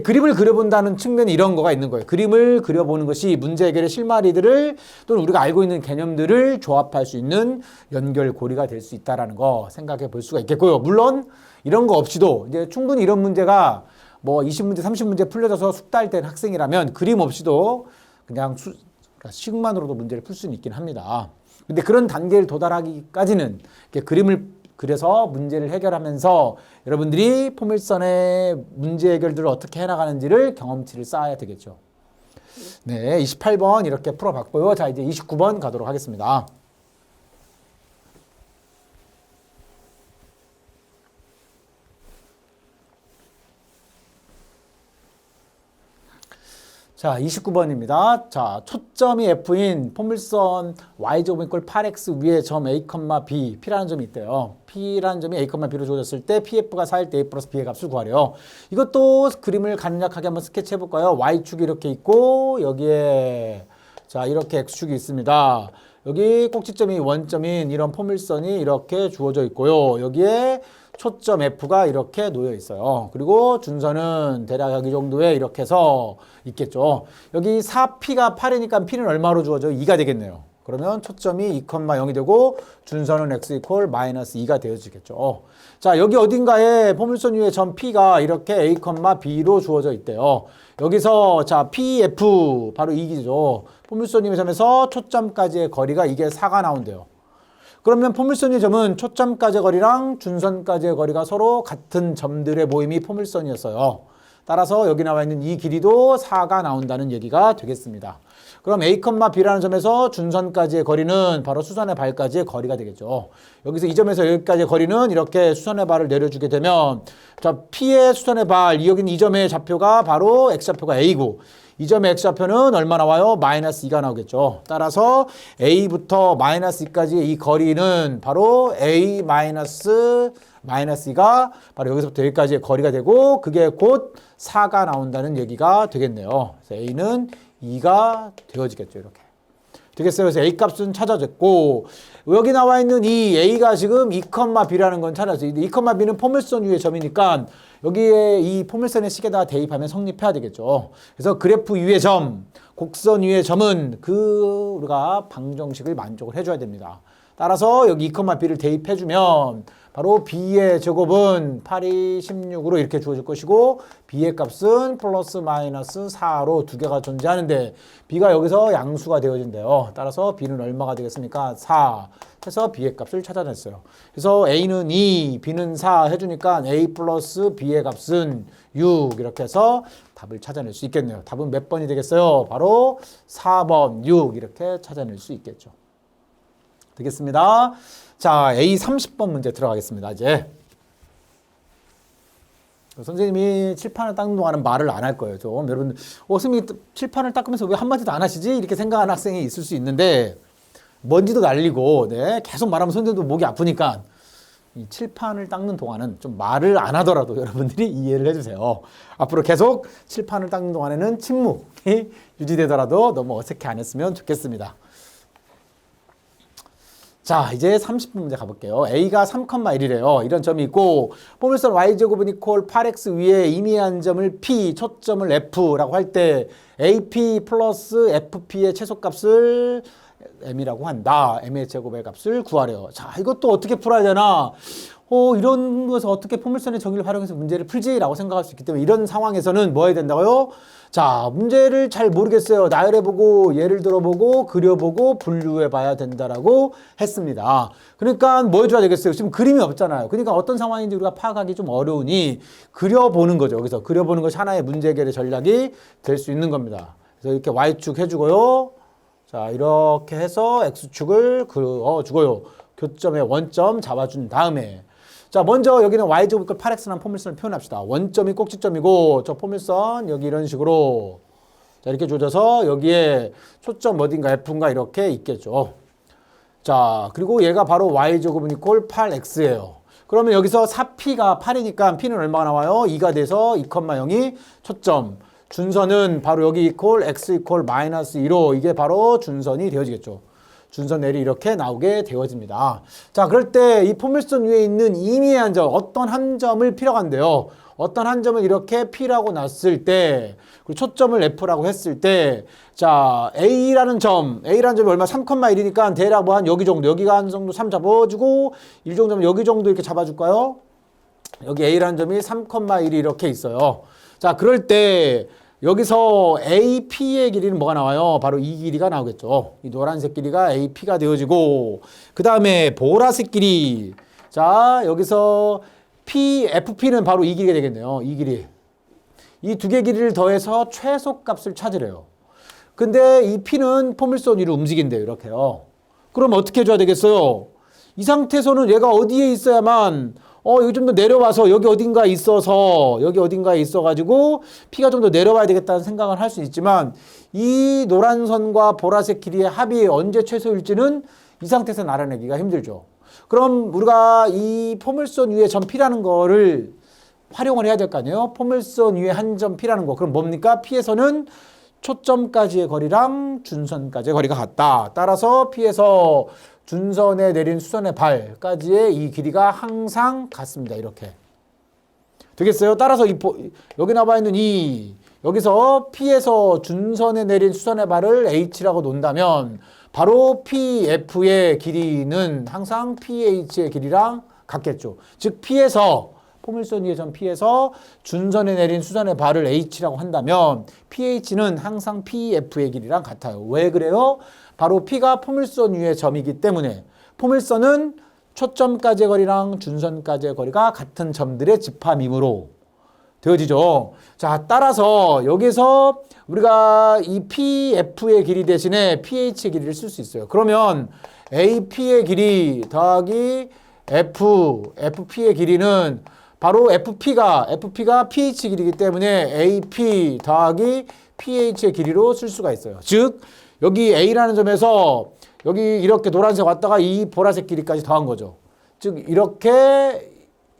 Speaker 1: 그림을 그려본다는 측면이 이런 거가 있는 거예요. 그림을 그려보는 것이 문제 해결의 실마리들을 또는 우리가 알고 있는 개념들을 조합할 수 있는 연결고리가 될 수 있다는 거 생각해 볼 수가 있겠고요. 물론 이런 거 없이도 이제 충분히 이런 문제가 뭐 20문제, 30문제 풀려져서 숙달된 학생이라면 그림 없이도 그냥 식만으로도 문제를 풀 수는 있긴 합니다. 근데 그런 단계를 도달하기까지는 그림을 그래서 문제를 해결하면서 여러분들이 포물선의 문제 해결들을 어떻게 해나가는지를 경험치를 쌓아야 되겠죠. 네, 28번 이렇게 풀어봤고요. 자, 이제 29번 가도록 하겠습니다. 자, 29번입니다. 자, 초점이 F인 포물선 y제곱 이퀄 8x 위에 점 A, B, P라는 점이 있대요. P라는 점이 A, B로 주어졌을 때 PF가 4일 때 A 플러스 B의 값을 구하래요. 이것도 그림을 간략하게 한번 스케치 해볼까요? Y축이 이렇게 있고 여기에 자 이렇게 X축이 있습니다. 여기 꼭지점이 원점인 이런 포물선이 이렇게 주어져 있고요. 여기에 초점 F가 이렇게 놓여 있어요. 그리고 준선은 대략 여기 정도에 이렇게 해서 있겠죠. 여기 4P가 8이니까 P는 얼마로 주어져요? 2가 되겠네요. 그러면 초점이 2,0이 되고 준선은 X 이퀄 마이너스 2가 되어지겠죠. 자, 여기 어딘가에 포물선 위에 점 P가 이렇게 A, B로 주어져 있대요. 여기서 자, PF 바로 이기죠. 포물선 위의 점에서 초점까지의 거리가 이게 4가 나온대요. 그러면 포물선의 점은 초점까지의 거리랑 준선까지의 거리가 서로 같은 점들의 모임이 포물선이었어요. 따라서 여기 나와 있는 이 길이도 4가 나온다는 얘기가 되겠습니다. 그럼 A, B라는 점에서 준선까지의 거리는 바로 수선의 발까지의 거리가 되겠죠. 여기서 이 점에서 여기까지의 거리는 이렇게 수선의 발을 내려주게 되면 자, P의 수선의 발, 여기 있는 이 점의 좌표가 바로 X좌표가 A고 이 점의 X좌표는 얼마 나와요? 마이너스 2가 나오겠죠. 따라서 A부터 마이너스 2까지의 이 거리는 바로 A 마이너스 2가 바로 여기서부터 여기까지의 거리가 되고 그게 곧 4가 나온다는 얘기가 되겠네요. 그래서 A는 2가 되어지겠죠. 이렇게. 되겠어요. 그래서 A 값은 찾아졌고 여기 나와 있는 이 A가 지금 2,B라는 건 찾아졌어요. 2,B는 포물선 위의 점이니까 여기에 이 포물선의 식에다가 대입하면 성립해야 되겠죠. 그래서 그래프 위의 점, 곡선 위의 점은 우리가 방정식을 만족을 해줘야 됩니다. 따라서 여기 2,B를 대입해주면 바로 b의 제곱은 8이 16으로 이렇게 주어질 것이고 b의 값은 플러스 마이너스 4로 두 개가 존재하는데 b가 여기서 양수가 되어진대요. 따라서 b는 얼마가 되겠습니까? 4 해서 b의 값을 찾아냈어요. 그래서 a는 2, b는 4 해주니까 a 플러스 b의 값은 6 이렇게 해서 답을 찾아낼 수 있겠네요. 답은 몇 번이 되겠어요? 바로 4번 6 이렇게 찾아낼 수 있겠죠. 되겠습니다. 자, A 30번 문제 들어가겠습니다. 이제 선생님이 칠판을 닦는 동안은 말을 안 할 거예요. 좀 여러분, 선생님이 칠판을 닦으면서 왜 한마디도 안 하시지? 이렇게 생각하는 학생이 있을 수 있는데 먼지도 날리고 계속 말하면 선생님도 목이 아프니까 이 칠판을 닦는 동안은 좀 말을 안 하더라도 여러분들이 이해를 해주세요. 앞으로 계속 칠판을 닦는 동안에는 침묵이 유지되더라도 너무 어색해 안 했으면 좋겠습니다. 자, 이제 30분 문제 가볼게요. A가 3,1이래요. 이런 점이 있고 포물선 Y제곱은 이퀄 8X 위에 임의한 점을 P, 초점을 F라고 할 때 AP 플러스 FP의 최소값을 M이라고 한다. M의 제곱의 값을 구하래요. 자, 이것도 어떻게 풀어야 되나? 이런 것을 어떻게 포물선의 정의를 활용해서 문제를 풀지라고 생각할 수 있기 때문에 이런 상황에서는 뭐 해야 된다고요? 자, 문제를 잘 모르겠어요. 나열해보고 예를 들어보고 그려보고 분류해봐야 된다라고 했습니다. 그러니까 뭐 해줘야 되겠어요? 지금 그림이 없잖아요. 그러니까 어떤 상황인지 우리가 파악하기 좀 어려우니 그려보는 거죠. 여기서 그려보는 것이 하나의 문제 해결의 전략이 될 수 있는 겁니다. 그래서 이렇게 Y축 해주고요. 자, 이렇게 해서 X축을 그어주고요. 교점에 원점 잡아준 다음에 자, 먼저 여기는 Y제곱 이퀄 8X라는 포물선을 표현합시다. 원점이 꼭지점이고 저 포물선 여기 이런 식으로 자, 이렇게 조져서 여기에 초점 어딘가 F인가 이렇게 있겠죠. 자, 그리고 얘가 바로 Y제곱은 이퀄 8X예요. 그러면 여기서 4P가 8이니까 P는 얼마가 나와요? 2가 돼서 2,0이 초점. 준선은 바로 여기 이퀄 X 이퀄 마이너스 2로 이게 바로 준선이 되어지겠죠. 준선 넬이 이렇게 나오게 되어집니다. 자, 그럴 때 이 포물선 위에 있는 임의의 한 점, 어떤 한 점을 P라고 한대요. 어떤 한 점을 이렇게 P라고 놨을 때, 그리고 초점을 F라고 했을 때, 자, A라는 점이 얼마? 3,1이니까 대략 뭐 한 여기 정도, 여기가 한 정도 3 잡아주고, 1 정도면 여기 정도 이렇게 잡아줄까요? 여기 A라는 점이 3,1이 이렇게 있어요. 자, 그럴 때, 여기서 AP의 길이는 뭐가 나와요? 바로 이 길이가 나오겠죠. 이 노란색 길이가 AP가 되어지고 그 다음에 보라색 길이 자 여기서 FP는 바로 이 길이가 되겠네요. 이 길이. 이 두 개 길이를 더해서 최소값을 찾으래요. 근데 이 P는 포물선 위로 움직인대요. 이렇게요. 그럼 어떻게 해줘야 되겠어요? 이 상태에서는 얘가 어디에 있어야만 여기 좀 더 내려와서 여기 어딘가에 있어가지고 P가 좀 더 내려와야 되겠다는 생각을 할 수 있지만 이 노란 선과 보라색 길이의 합이 언제 최소일지는 이 상태에서는 알아내기가 힘들죠. 그럼 우리가 이 포물선 위에 점 P라는 거를 활용을 해야 될 거 아니에요? 포물선 위에 한 점 P라는 거. 그럼 뭡니까? P에서는 초점까지의 거리랑 준선까지의 거리가 같다. 따라서 P에서 준선에 내린 수선의 발까지의 이 길이가 항상 같습니다. 이렇게. 되겠어요? 따라서 여기 나와 있는 여기서 P에서 준선에 내린 수선의 발을 H라고 놓는다면 바로 PF의 길이는 항상 PH의 길이랑 같겠죠. 즉 P에서 포물선 위의 점 P에서 준선에 내린 수선의 발을 H라고 한다면 PH는 항상 PF의 길이랑 같아요. 왜 그래요? 바로 P가 포물선 위의 점이기 때문에 포물선은 초점까지의 거리랑 준선까지의 거리가 같은 점들의 집합임으로 되어지죠. 자, 따라서 여기서 우리가 이 PF의 길이 대신에 PH의 길이를 쓸 수 있어요. 그러면 AP의 길이 더하기 FP의 길이는 바로 FP가 PH 길이기 때문에 AP 더하기 PH의 길이로 쓸 수가 있어요. 즉 여기 A라는 점에서 여기 이렇게 노란색 왔다가 이 보라색 길이까지 더한 거죠. 즉 이렇게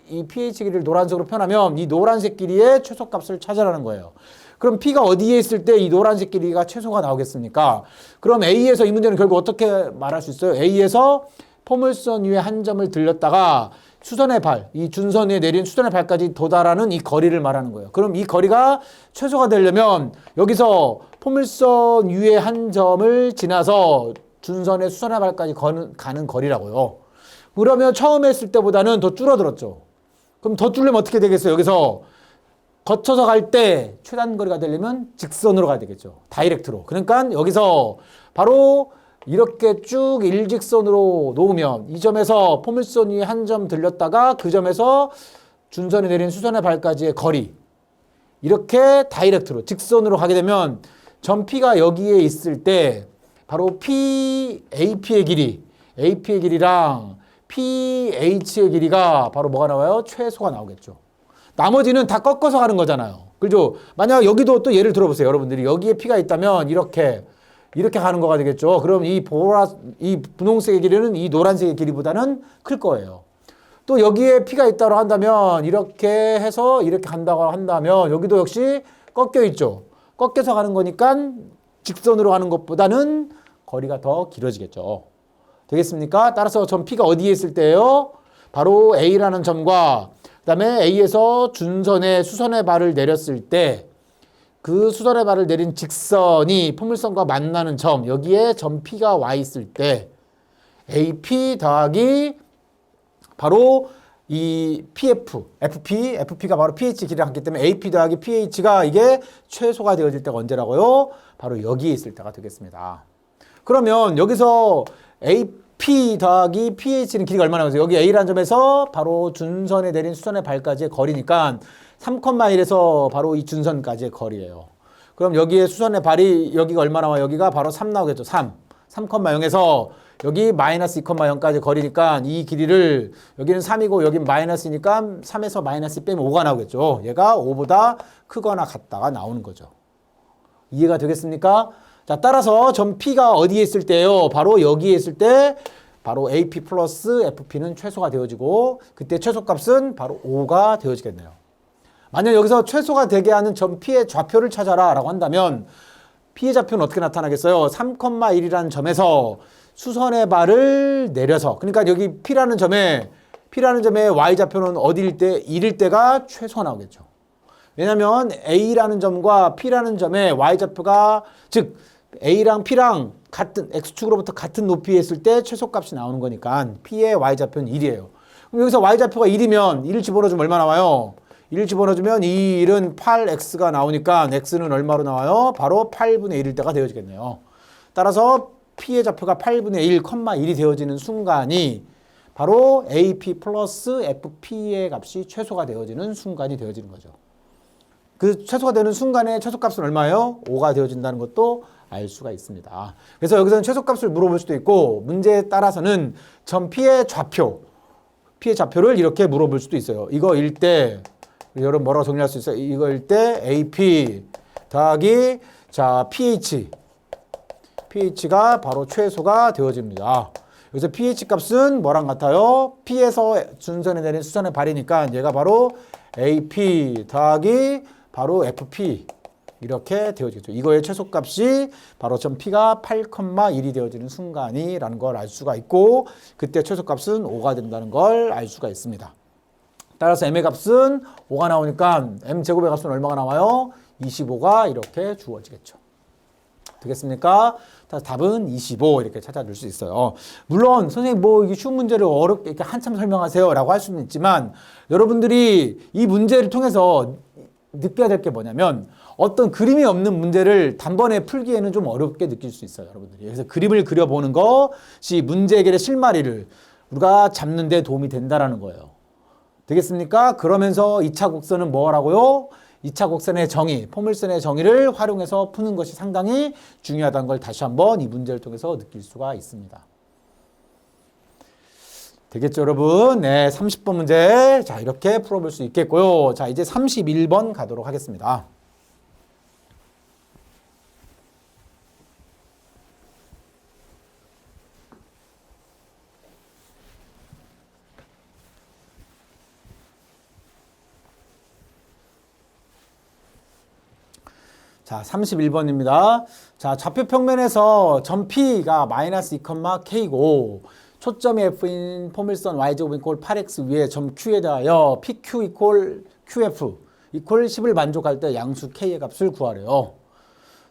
Speaker 1: 이 pH 길이를 노란색으로 표현하면 이 노란색 길이의 최소값을 찾아라는 거예요. 그럼 P가 어디에 있을 때 이 노란색 길이가 최소가 나오겠습니까? 그럼 A에서 이 문제는 결국 어떻게 말할 수 있어요? A에서 포물선 위에 한 점을 들렸다가 수선의 발, 이 준선에 내린 수선의 발까지 도달하는 이 거리를 말하는 거예요. 그럼 이 거리가 최소가 되려면 여기서 포물선 위에 한 점을 지나서 준선의 수선의 발까지 가는 거리라고요. 그러면 처음에 했을 때보다는 더 줄어들었죠. 그럼 더 줄려면 어떻게 되겠어요? 여기서 거쳐서 갈 때 최단거리가 되려면 직선으로 가야 되겠죠. 다이렉트로. 그러니까 여기서 바로 이렇게 쭉 일직선으로 놓으면 이 점에서 포물선 위에 한 점 들렸다가 그 점에서 준선에 내린 수선의 발까지의 거리 이렇게 다이렉트로 직선으로 가게 되면 점 P가 여기에 있을 때 바로 AP의 길이랑 PH의 길이가 바로 뭐가 나와요? 최소가 나오겠죠. 나머지는 다 꺾어서 가는 거잖아요. 그죠? 만약 여기도 또 예를 들어보세요. 여러분들이 여기에 P가 있다면 이렇게 가는 거가 되겠죠. 그럼 이 분홍색의 길이는 이 노란색의 길이보다는 클 거예요. 또 여기에 P가 있다고 한다면 이렇게 해서 이렇게 간다고 한다면 여기도 역시 꺾여 있죠. 꺾여서 가는 거니까 직선으로 가는 것보다는 거리가 더 길어지겠죠. 되겠습니까? 따라서 점 P가 어디에 있을 때예요? 바로 A라는 점과 그다음에 A에서 준선의 수선의 발을 내렸을 때 그 수선의 발을 내린 직선이 포물선과 만나는 점 여기에 점 P가 와 있을 때 AP 더하기 바로 이 FP가 바로 PH 길이랑 같기 때문에 AP 더하기 PH가 이게 최소가 되어질 때가 언제라고요? 바로 여기에 있을 때가 되겠습니다. 그러면 여기서 AP 더하기 PH는 길이가 얼마나 나오세요? 여기 A라는 점에서 바로 준선에 내린 수선의 발까지의 거리니까 3,1에서 바로 이 준선까지의 거리예요. 그럼 여기에 수선의 발이 여기가 얼마 나와요? 여기가 바로 3 나오겠죠. 3,0에서 여기 마이너스 2,0까지 거리니까 이 길이를 여기는 3이고 여기는 마이너스니까 3에서 마이너스 빼면 5가 나오겠죠. 얘가 5보다 크거나 같다가 나오는 거죠. 이해가 되겠습니까? 자, 따라서 점 P가 어디에 있을 때예요? 바로 여기에 있을 때 바로 AP 플러스 FP는 최소가 되어지고 그때 최소값은 바로 5가 되어지겠네요. 만약 여기서 최소가 되게 하는 점 P의 좌표를 찾아라 라고 한다면 P의 좌표는 어떻게 나타나겠어요? 3,1이라는 점에서 수선의 발을 내려서 그러니까 여기 P라는 점에 Y좌표는 어디일 때? 1일 때가 최소가 나오겠죠. 왜냐하면 A라는 점과 P라는 점의 Y좌표가 즉 A랑 P랑 같은 X축으로부터 같은 높이에 있을 때 최소값이 나오는 거니까 P의 Y좌표는 1이에요. 그럼 여기서 Y좌표가 1이면 1을 집어넣어주면 얼마 나와요? 1을 집어넣어주면 이 1은 8X가 나오니까 X는 얼마로 나와요? 바로 8분의 1일 때가 되어지겠네요. 따라서 P의 좌표가 8분의 1, 1이 되어지는 순간이 바로 AP 플러스 FP의 값이 최소가 되어지는 순간이 되어지는 거죠. 그 최소가 되는 순간에 최소값은 얼마예요? 5가 되어진다는 것도 알 수가 있습니다. 그래서 여기서는 최소값을 물어볼 수도 있고 문제에 따라서는 점 P의 좌표를 이렇게 물어볼 수도 있어요. 이거일 때 여러분 뭐라고 정리할 수 있어요? 이거일 때 AP 더하기 자 pH가 바로 최소가 되어집니다. 여기서 pH 값은 뭐랑 같아요? P에서 준선에 내린 수선의 발이니까 얘가 바로 AP 더하기 바로 FP 이렇게 되어지겠죠. 이거의 최소값이 바로 점 P가 8,1이 되어지는 순간이라는 걸 알 수가 있고 그때 최소값은 5가 된다는 걸 알 수가 있습니다. 따라서 M의 값은 5가 나오니까 M제곱의 값은 얼마가 나와요? 25가 이렇게 주어지겠죠. 되겠습니까? 답은 25 이렇게 찾아줄 수 있어요. 물론 선생님 뭐 이게 쉬운 문제를 어렵게 이렇게 한참 설명하세요 라고 할 수는 있지만 여러분들이 이 문제를 통해서 느껴야 될 게 뭐냐면 어떤 그림이 없는 문제를 단번에 풀기에는 좀 어렵게 느낄 수 있어요. 여러분들이. 그래서 그림을 그려보는 것이 문제 해결의 실마리를 우리가 잡는 데 도움이 된다라는 거예요. 되겠습니까? 그러면서 2차 곡선은 뭐라고요? 2차 곡선의 정의, 포물선의 정의를 활용해서 푸는 것이 상당히 중요하다는 걸 다시 한번 이 문제를 통해서 느낄 수가 있습니다. 되겠죠, 여러분? 네, 30번 문제. 자, 이렇게 풀어볼 수 있겠고요. 자, 이제 31번 가도록 하겠습니다. 자, 31번입니다. 자, 좌표 평면에서 점 P가 마이너스 2,K고 초점이 F인 포물선 Y제곱 이퀄 8X 위에 점 Q에 대하여 PQ 이퀄 QF 이퀄 10을 만족할 때 양수 K의 값을 구하래요.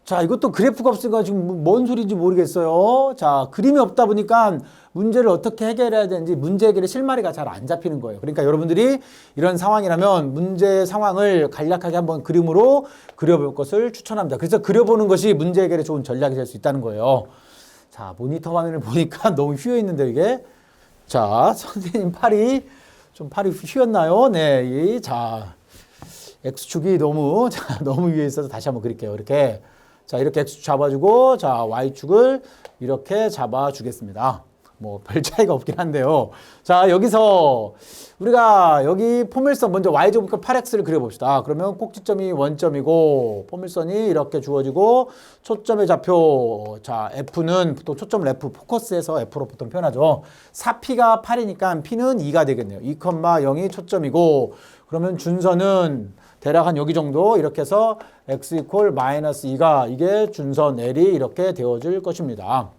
Speaker 1: 자, 이것도 그래프가 없으니까 지금 뭔 소리인지 모르겠어요. 자, 그림이 없다 보니까 문제를 어떻게 해결해야 되는지 문제 해결의 실마리가 잘 안 잡히는 거예요. 그러니까 여러분들이 이런 상황이라면 문제 상황을 간략하게 한번 그림으로 그려볼 것을 추천합니다. 그래서 그려보는 것이 문제 해결에 좋은 전략이 될 수 있다는 거예요. 자, 모니터 화면을 보니까 너무 휘어 있는데 이게. 자, 선생님 팔이 휘었나요? 네. 자, X축이 너무 위에 있어서 다시 한번 그릴게요. 이렇게. 자, 이렇게 X축 잡아주고, 자, Y축을 이렇게 잡아주겠습니다. 뭐, 별 차이가 없긴 한데요. 자, 여기서 우리가 여기 포물선 먼저 Y제곱과 8X를 그려봅시다. 그러면 꼭지점이 원점이고, 포물선이 이렇게 주어지고, 초점의 좌표, 자, F는 또 초점을 F, 포커스에서 F로 보통 표현하죠. 4P가 8이니까 P는 2가 되겠네요. 2,0이 초점이고, 그러면 준선은 대략 한 여기 정도 이렇게 해서 x 이퀄 마이너스 2가 이게 준선 L이 이렇게 되어질 것입니다.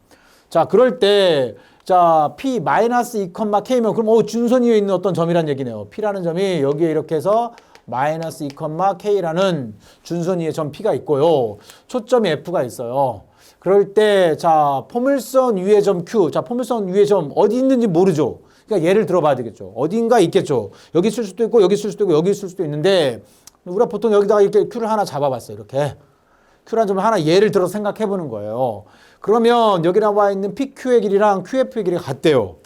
Speaker 1: 자, 그럴 때 자, P 마이너스 2,K면 그럼 준선 위에 있는 어떤 점이란 얘기네요. P라는 점이 여기에 이렇게 해서 마이너스 2,K라는 준선 위에 점 P가 있고요. 초점이 F가 있어요. 그럴 때 자, 포물선 위에 점 Q. 자, 포물선 위에 점 어디 있는지 모르죠. 그러니까 예를 들어봐야 되겠죠. 어딘가 있겠죠. 여기 있을 수도 있고 여기 있을 수도 있고 여기 있을 수도 있는데 우리가 보통 여기다가 이렇게 Q를 하나 잡아봤어요. 이렇게. Q라는 점을 하나 예를 들어서 생각해 보는 거예요. 그러면 여기 나와 있는 PQ의 길이랑 QF의 길이가 같대요.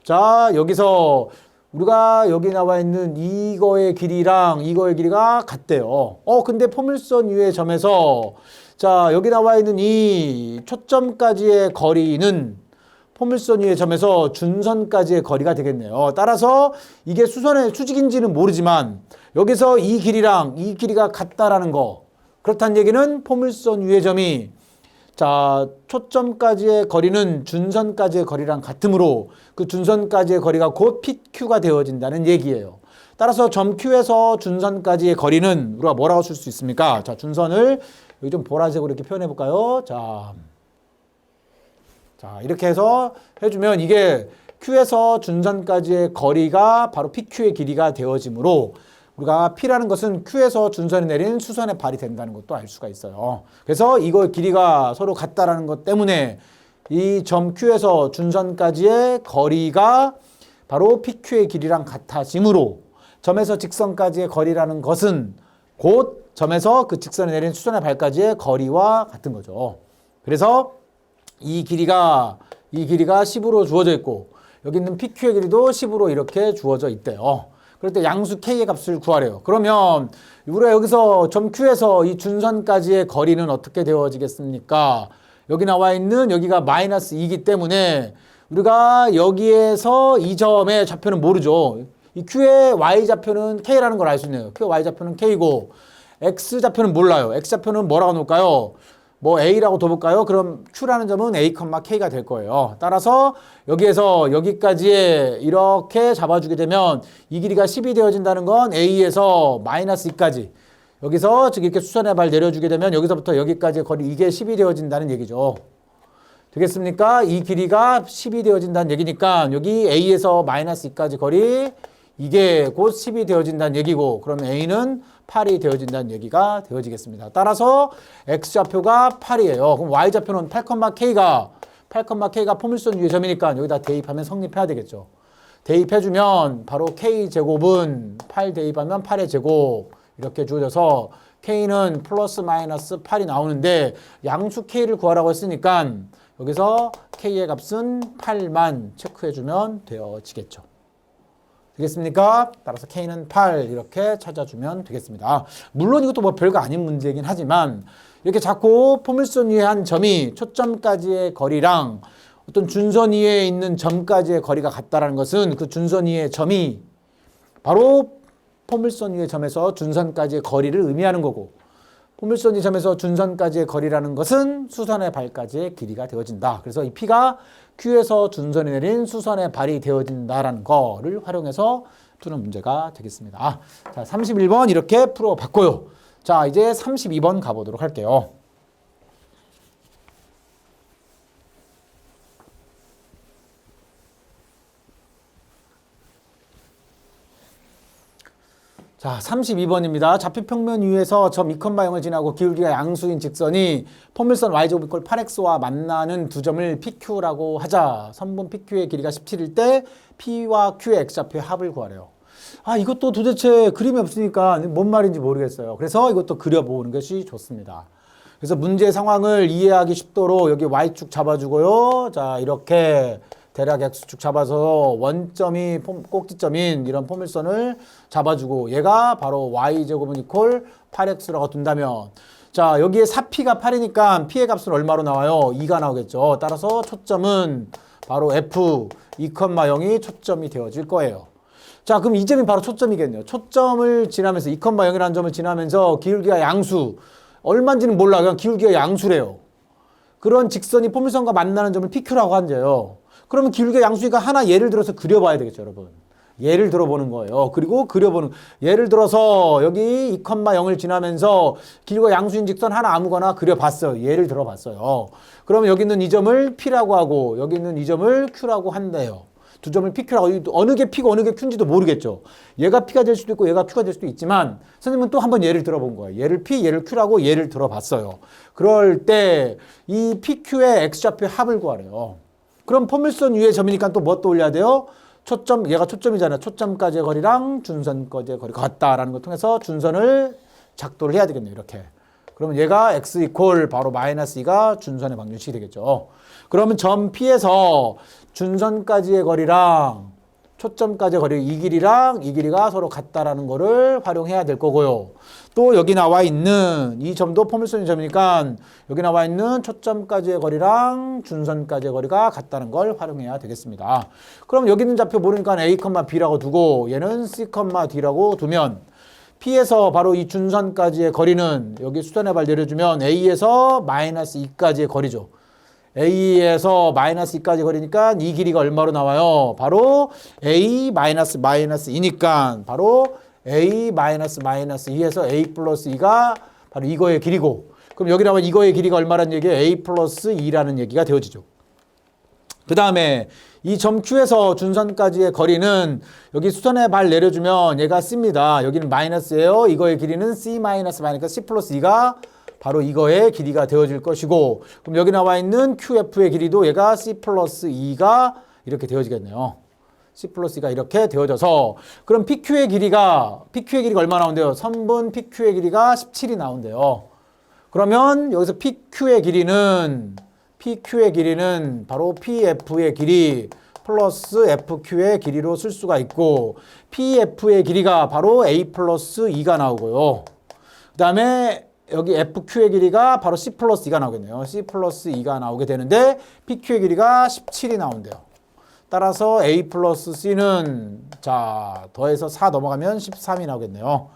Speaker 1: 자, 여기서 우리가 여기 나와 있는 이거의 길이랑 이거의 길이가 같대요. 근데 포물선 위의 점에서 자, 여기 나와 있는 이 초점까지의 거리는 포물선 위의 점에서 준선까지의 거리가 되겠네요. 따라서 이게 수선의 수직인지는 모르지만 여기서 이 길이랑 이 길이가 같다라는 거. 그렇다는 얘기는 포물선 위의 점이 자, 초점까지의 거리는 준선까지의 거리랑 같으므로 그 준선까지의 거리가 곧 PQ가 되어진다는 얘기예요. 따라서 점 Q에서 준선까지의 거리는 우리가 뭐라고 쓸 수 있습니까? 자, 준선을 여기 좀 보라색으로 이렇게 표현해 볼까요? 자, 이렇게 해서 해주면 이게 Q에서 준선까지의 거리가 바로 PQ의 길이가 되어지므로 우리가 P라는 것은 Q에서 준선에 내린 수선의 발이 된다는 것도 알 수가 있어요. 그래서 이거 길이가 서로 같다라는 것 때문에 이 점 Q에서 준선까지의 거리가 바로 PQ의 길이랑 같아지므로 점에서 직선까지의 거리라는 것은 곧 점에서 그 직선에 내린 수선의 발까지의 거리와 같은 거죠. 그래서 이 길이가 10으로 주어져 있고 여기 있는 PQ의 길이도 10으로 이렇게 주어져 있대요. 그럴 때 양수 K의 값을 구하래요. 그러면 우리가 여기서 점 Q에서 이 준선까지의 거리는 어떻게 되어지겠습니까? 여기 나와 있는 여기가 마이너스 2이기 때문에 우리가 여기에서 이 점의 좌표는 모르죠. 이 Q의 Y좌표는 K라는 걸 알 수 있네요. Q의 Y좌표는 K고 X좌표는 몰라요. X좌표는 뭐라고 놓을까요? 뭐 A라고 둬볼까요? 그럼 Q라는 점은 A, K가 될 거예요. 따라서 여기에서 여기까지 이렇게 잡아주게 되면 이 길이가 10이 되어진다는 건 A에서 마이너스 2까지 여기서 즉 이렇게 수선의 발 내려주게 되면 여기서부터 여기까지의 거리 이게 10이 되어진다는 얘기죠. 되겠습니까? 이 길이가 10이 되어진다는 얘기니까 여기 A에서 마이너스 2까지 거리 이게 곧 10이 되어진다는 얘기고 그러면 A는 8이 되어진다는 얘기가 되어지겠습니다. 따라서 X좌표가 8이에요. 그럼 Y좌표는 8,K가 포물선 위의 점이니까 여기다 대입하면 성립해야 되겠죠. 대입해주면 바로 K제곱은 8 대입하면 8의 제곱 이렇게 주어져서 K는 플러스 마이너스 8이 나오는데 양수 K를 구하라고 했으니까 여기서 K의 값은 8만 체크해주면 되어지겠죠. 되겠습니까? 따라서 K는 8 이렇게 찾아주면 되겠습니다. 물론 이것도 뭐 별거 아닌 문제이긴 하지만 이렇게 자꾸 포물선 위에 한 점이 초점까지의 거리랑 어떤 준선 위에 있는 점까지의 거리가 같다라는 것은 그 준선 위의 점이 바로 포물선 위의 점에서 준선까지의 거리를 의미하는 거고 포물선 위 점에서 준선까지의 거리라는 것은 수선의 발까지의 길이가 되어진다. 그래서 이 P가 Q에서 준선이 내린 수선의 발이 되어진다라는 거를 활용해서 푸는 문제가 되겠습니다. 자, 31번 이렇게 풀어봤고요. 자, 이제 32번 가보도록 할게요. 자, 32번입니다. 좌표평면 위에서 점 2,0을 지나고 기울기가 양수인 직선이 포물선 y제곱 이퀄 8x와 만나는 두 점을 PQ라고 하자. 선분 PQ의 길이가 17일 때 P와 Q의 x좌표의 합을 구하래요. 아, 이것도 도대체 그림이 없으니까 뭔 말인지 모르겠어요. 그래서 이것도 그려보는 것이 좋습니다. 그래서 문제 상황을 이해하기 쉽도록 여기 Y축 잡아주고요. 자, 이렇게 대략 X축 잡아서 원점이 꼭지점인 이런 포물선을 잡아주고 얘가 바로 Y제곱은 이퀄 8X라고 둔다면 자, 여기에 4P가 8이니까 P의 값은 얼마로 나와요? 2가 나오겠죠. 따라서 초점은 바로 F 2,0이 초점이 되어질 거예요. 자, 그럼 이 점이 바로 초점이겠네요. 초점을 지나면서 2,0이라는 점을 지나면서 기울기가 양수 얼마인지는 몰라. 그냥 기울기가 양수래요. 그런 직선이 포물선과 만나는 점을 PQ라고 한대요. 그러면 기울기가 양수니까 하나 예를 들어서 그려봐야 되겠죠, 여러분. 예를 들어보는 거예요. 그리고 그려보는 예를 들어서 여기 2,0을 지나면서 길이가 양수인 직선 하나 아무거나 그려봤어요. 예를 들어봤어요. 그러면 여기 있는 이 점을 P라고 하고 여기 있는 이 점을 Q라고 한대요. 두 점을 PQ라고 어느 게 P고 어느 게 Q인지도 모르겠죠. 얘가 P가 될 수도 있고 얘가 Q가 될 수도 있지만 선생님은 또 한번 예를 들어본 거예요. 얘를 P, 얘를 Q라고 예를 들어봤어요. 그럴 때 이 PQ의 X좌표의 합을 구하래요. 그럼 포물선 위의 점이니까 또 뭐 떠올려야 돼요? 초점, 얘가 초점이잖아요. 초점까지의 거리랑 준선까지의 거리가 같다라는 걸 통해서 준선을 작도를 해야 되겠네요. 이렇게. 그러면 얘가 X 이퀄 바로 마이너스 2가 준선의 방정식이 되겠죠. 그러면 점 P에서 준선까지의 거리랑 초점까지의 거리 이 길이가 서로 같다라는 거를 활용해야 될 거고요. 또 여기 나와 있는 이 점도 포물선의 점이니까 여기 나와 있는 초점까지의 거리랑 준선까지의 거리가 같다는 걸 활용해야 되겠습니다. 그럼 여기 있는 좌표 모르니까 A, B라고 두고 얘는 C, D라고 두면 P에서 바로 이 준선까지의 거리는 여기 수선의 발 내려주면 A에서 마이너스 2까지의 거리죠. A에서 마이너스 2까지 거리니까 이 길이가 얼마로 나와요? 바로 A 마이너스 2니까 바로 A 마이너스 2에서 A 플러스 2가 바로 이거의 길이고 그럼 여기 나와 이거의 길이가 얼마라는 얘기예요? A 플러스 2라는 얘기가 되어지죠. 그 다음에 이 점 Q에서 준선까지의 거리는 여기 수선의 발 내려주면 얘가 C입니다. 여기는 마이너스예요. 이거의 길이는 C 마이너스 마이너스 C 플러스 2가 바로 이거의 길이가 되어질 것이고 그럼 여기 나와 있는 QF의 길이도 얘가 C 플러스 2가 이렇게 되어지겠네요. C 플러스 2가 이렇게 되어져서 그럼 PQ의 길이가 얼마 나온대요? 선분 PQ의 길이가 17이 나온대요. 그러면 여기서 PQ의 길이는 바로 PF의 길이 플러스 FQ의 길이로 쓸 수가 있고 PF의 길이가 바로 A 플러스 2가 나오고요. 그 다음에 여기 FQ의 길이가 바로 C 플러스 2가 나오겠네요. C 플러스 2가 나오게 되는데 PQ의 길이가 17이 나온대요. 따라서 A 플러스 C는 자 더해서 4 넘어가면 13이 나오겠네요.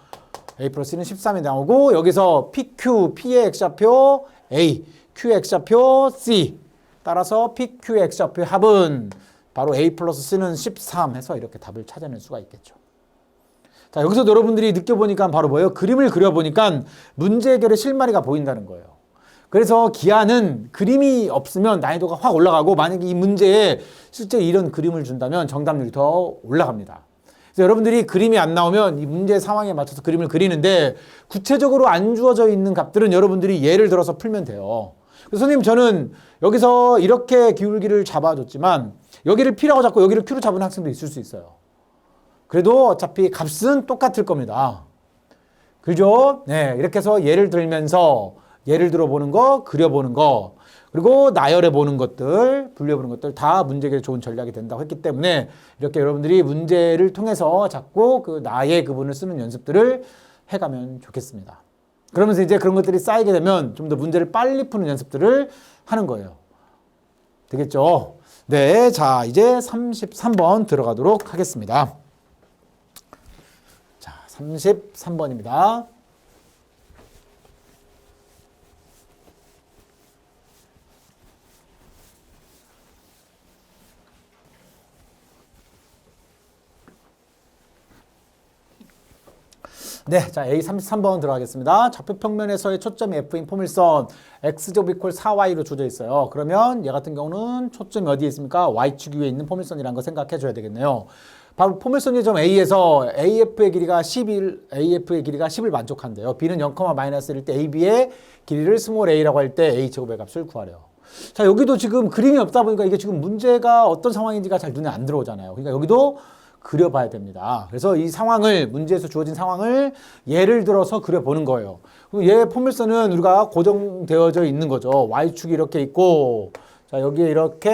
Speaker 1: A 플러스 C는 13이 나오고 여기서 PQ, P의 X좌표 A, Q의 X좌표 C 따라서 PQ의 X좌표의 합은 바로 A 플러스 C는 13 해서 이렇게 답을 찾아낼 수가 있겠죠. 자, 여기서 여러분들이 느껴보니까 바로 뭐예요? 그림을 그려보니까 문제 해결의 실마리가 보인다는 거예요. 그래서 기하는 그림이 없으면 난이도가 확 올라가고 만약에 이 문제에 실제 이런 그림을 준다면 정답률이 더 올라갑니다. 그래서 여러분들이 그림이 안 나오면 이 문제 상황에 맞춰서 그림을 그리는데 구체적으로 안 주어져 있는 값들은 여러분들이 예를 들어서 풀면 돼요. 그래서 선생님 저는 여기서 이렇게 기울기를 잡아줬지만 여기를 P라고 잡고 여기를 Q로 잡은 학생도 있을 수 있어요. 그래도 어차피 값은 똑같을 겁니다. 그죠? 네, 이렇게 해서 예를 들면서 예를 들어보는 거, 그려보는 거, 그리고 나열해 보는 것들, 분류해 보는 것들 다 문제 해결에 좋은 전략이 된다고 했기 때문에 이렇게 여러분들이 문제를 통해서 자꾸 그 나의 그분을 쓰는 연습들을 해가면 좋겠습니다. 그러면서 이제 그런 것들이 쌓이게 되면 좀 더 문제를 빨리 푸는 연습들을 하는 거예요. 되겠죠? 네, 자 이제 33번 들어가도록 하겠습니다. 33번입니다. 네, 자 A 33번 들어가겠습니다. 좌표평면에서의 초점이 F인 포물선 X제곱 이퀄 4Y로 주어져 있어요. 그러면 얘 같은 경우는 초점이 어디에 있습니까? Y축 위에 있는 포물선이라는 거 생각해 줘야 되겠네요. 바로 포물선의 점 A에서 AF의 길이가 10을 만족한대요. B는 0,-1일 때 AB의 길이를 스몰 a라고 할 때 A 제곱의 값을 구하래요. 자, 여기도 지금 그림이 없다 보니까 이게 지금 문제가 어떤 상황인지가 잘 눈에 안 들어오잖아요. 그러니까 여기도 그려봐야 됩니다. 그래서 이 상황을, 문제에서 주어진 상황을 예를 들어서 그려보는 거예요. 얘 포물선은 우리가 고정되어져 있는 거죠. Y축이 이렇게 있고, 자, 여기에 이렇게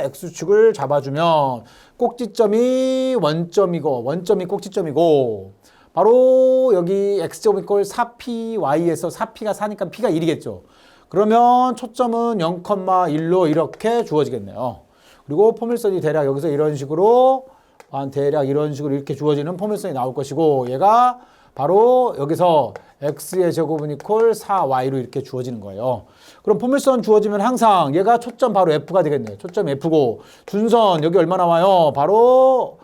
Speaker 1: X축을 잡아주면 꼭지점이 원점이고, 원점이 꼭지점이고, 바로 여기 X제곱 이퀄 4PY에서 4P가 4니까 P가 1이겠죠. 그러면 초점은 0,1로 이렇게 주어지겠네요. 그리고 포물선이 대략 여기서 이런 식으로 대략 이런 식으로 이렇게 주어지는 포물선이 나올 것이고, 얘가 바로 여기서 x의 제곱은 이퀄 4y로 이렇게 주어지는 거예요. 그럼 포물선 주어지면 항상 얘가 초점 바로 f가 되겠네요. 초점 f고, 준선 여기 얼마 나와요? 바로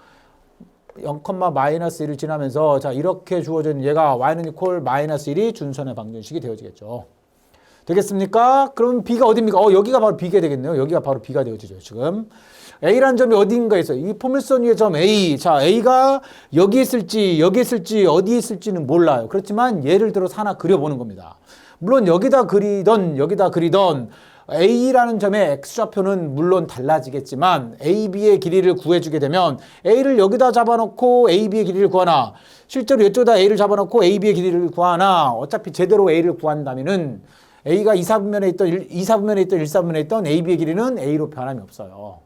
Speaker 1: 0,-1을 지나면서, 자, 이렇게 주어진 얘가 y는 이퀄 -1이 준선의 방정식이 되어지겠죠. 되겠습니까? 그럼 B가 어디입니까? 여기가 바로 B가 되겠네요. 여기가 바로 B가 되어지죠, 지금. A라는 점이 어디인가에 있어요. 이 포물선 위의 점 A. 자, A가 여기 있을지, 여기 있을지, 어디 있을지는 몰라요. 그렇지만 예를 들어서 하나 그려보는 겁니다. 물론 여기다 그리던, 여기다 그리던 A라는 점의 X좌표는 물론 달라지겠지만 AB의 길이를 구해주게 되면 A를 여기다 잡아놓고 AB의 길이를 구하나, 실제로 이쪽에다 A를 잡아놓고 AB의 길이를 구하나, 어차피 제대로 A를 구한다면은 A가 2사분면에 있던 1사분면에 있던 AB의 길이는 A로 변함이 없어요.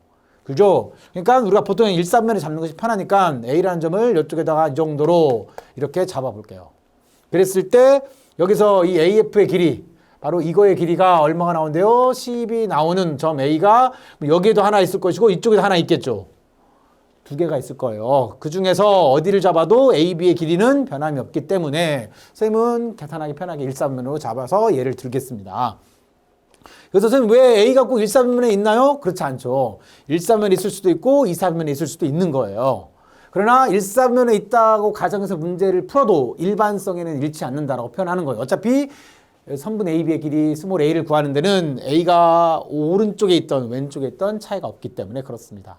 Speaker 1: 그죠? 그러니까 우리가 보통 1사분면에 잡는 것이 편하니까 A라는 점을 이쪽에다가 이 정도로 이렇게 잡아볼게요. 그랬을 때 여기서 이 AF의 길이, 바로 이거의 길이가 얼마가 나온대요? 10이 나오는 점 A가 여기에도 하나 있을 것이고 이쪽에도 하나 있겠죠. 두 개가 있을 거예요. 그 중에서 어디를 잡아도 AB의 길이는 변함이 없기 때문에 선생님은 계산하기 편하게 1사분면으로 잡아서 예를 들겠습니다. 그래서 선생님 왜 A가 꼭 1사분면에 있나요? 그렇지 않죠. 1사분면에 있을 수도 있고 2사분면에 있을 수도 있는 거예요. 그러나 1사분면에 있다고 가정해서 문제를 풀어도 일반성에는 잃지 않는다라고 표현하는 거예요. 어차피 선분 AB의 길이 스몰 a를 구하는 데는 A가 오른쪽에 있던 왼쪽에 있던 차이가 없기 때문에 그렇습니다.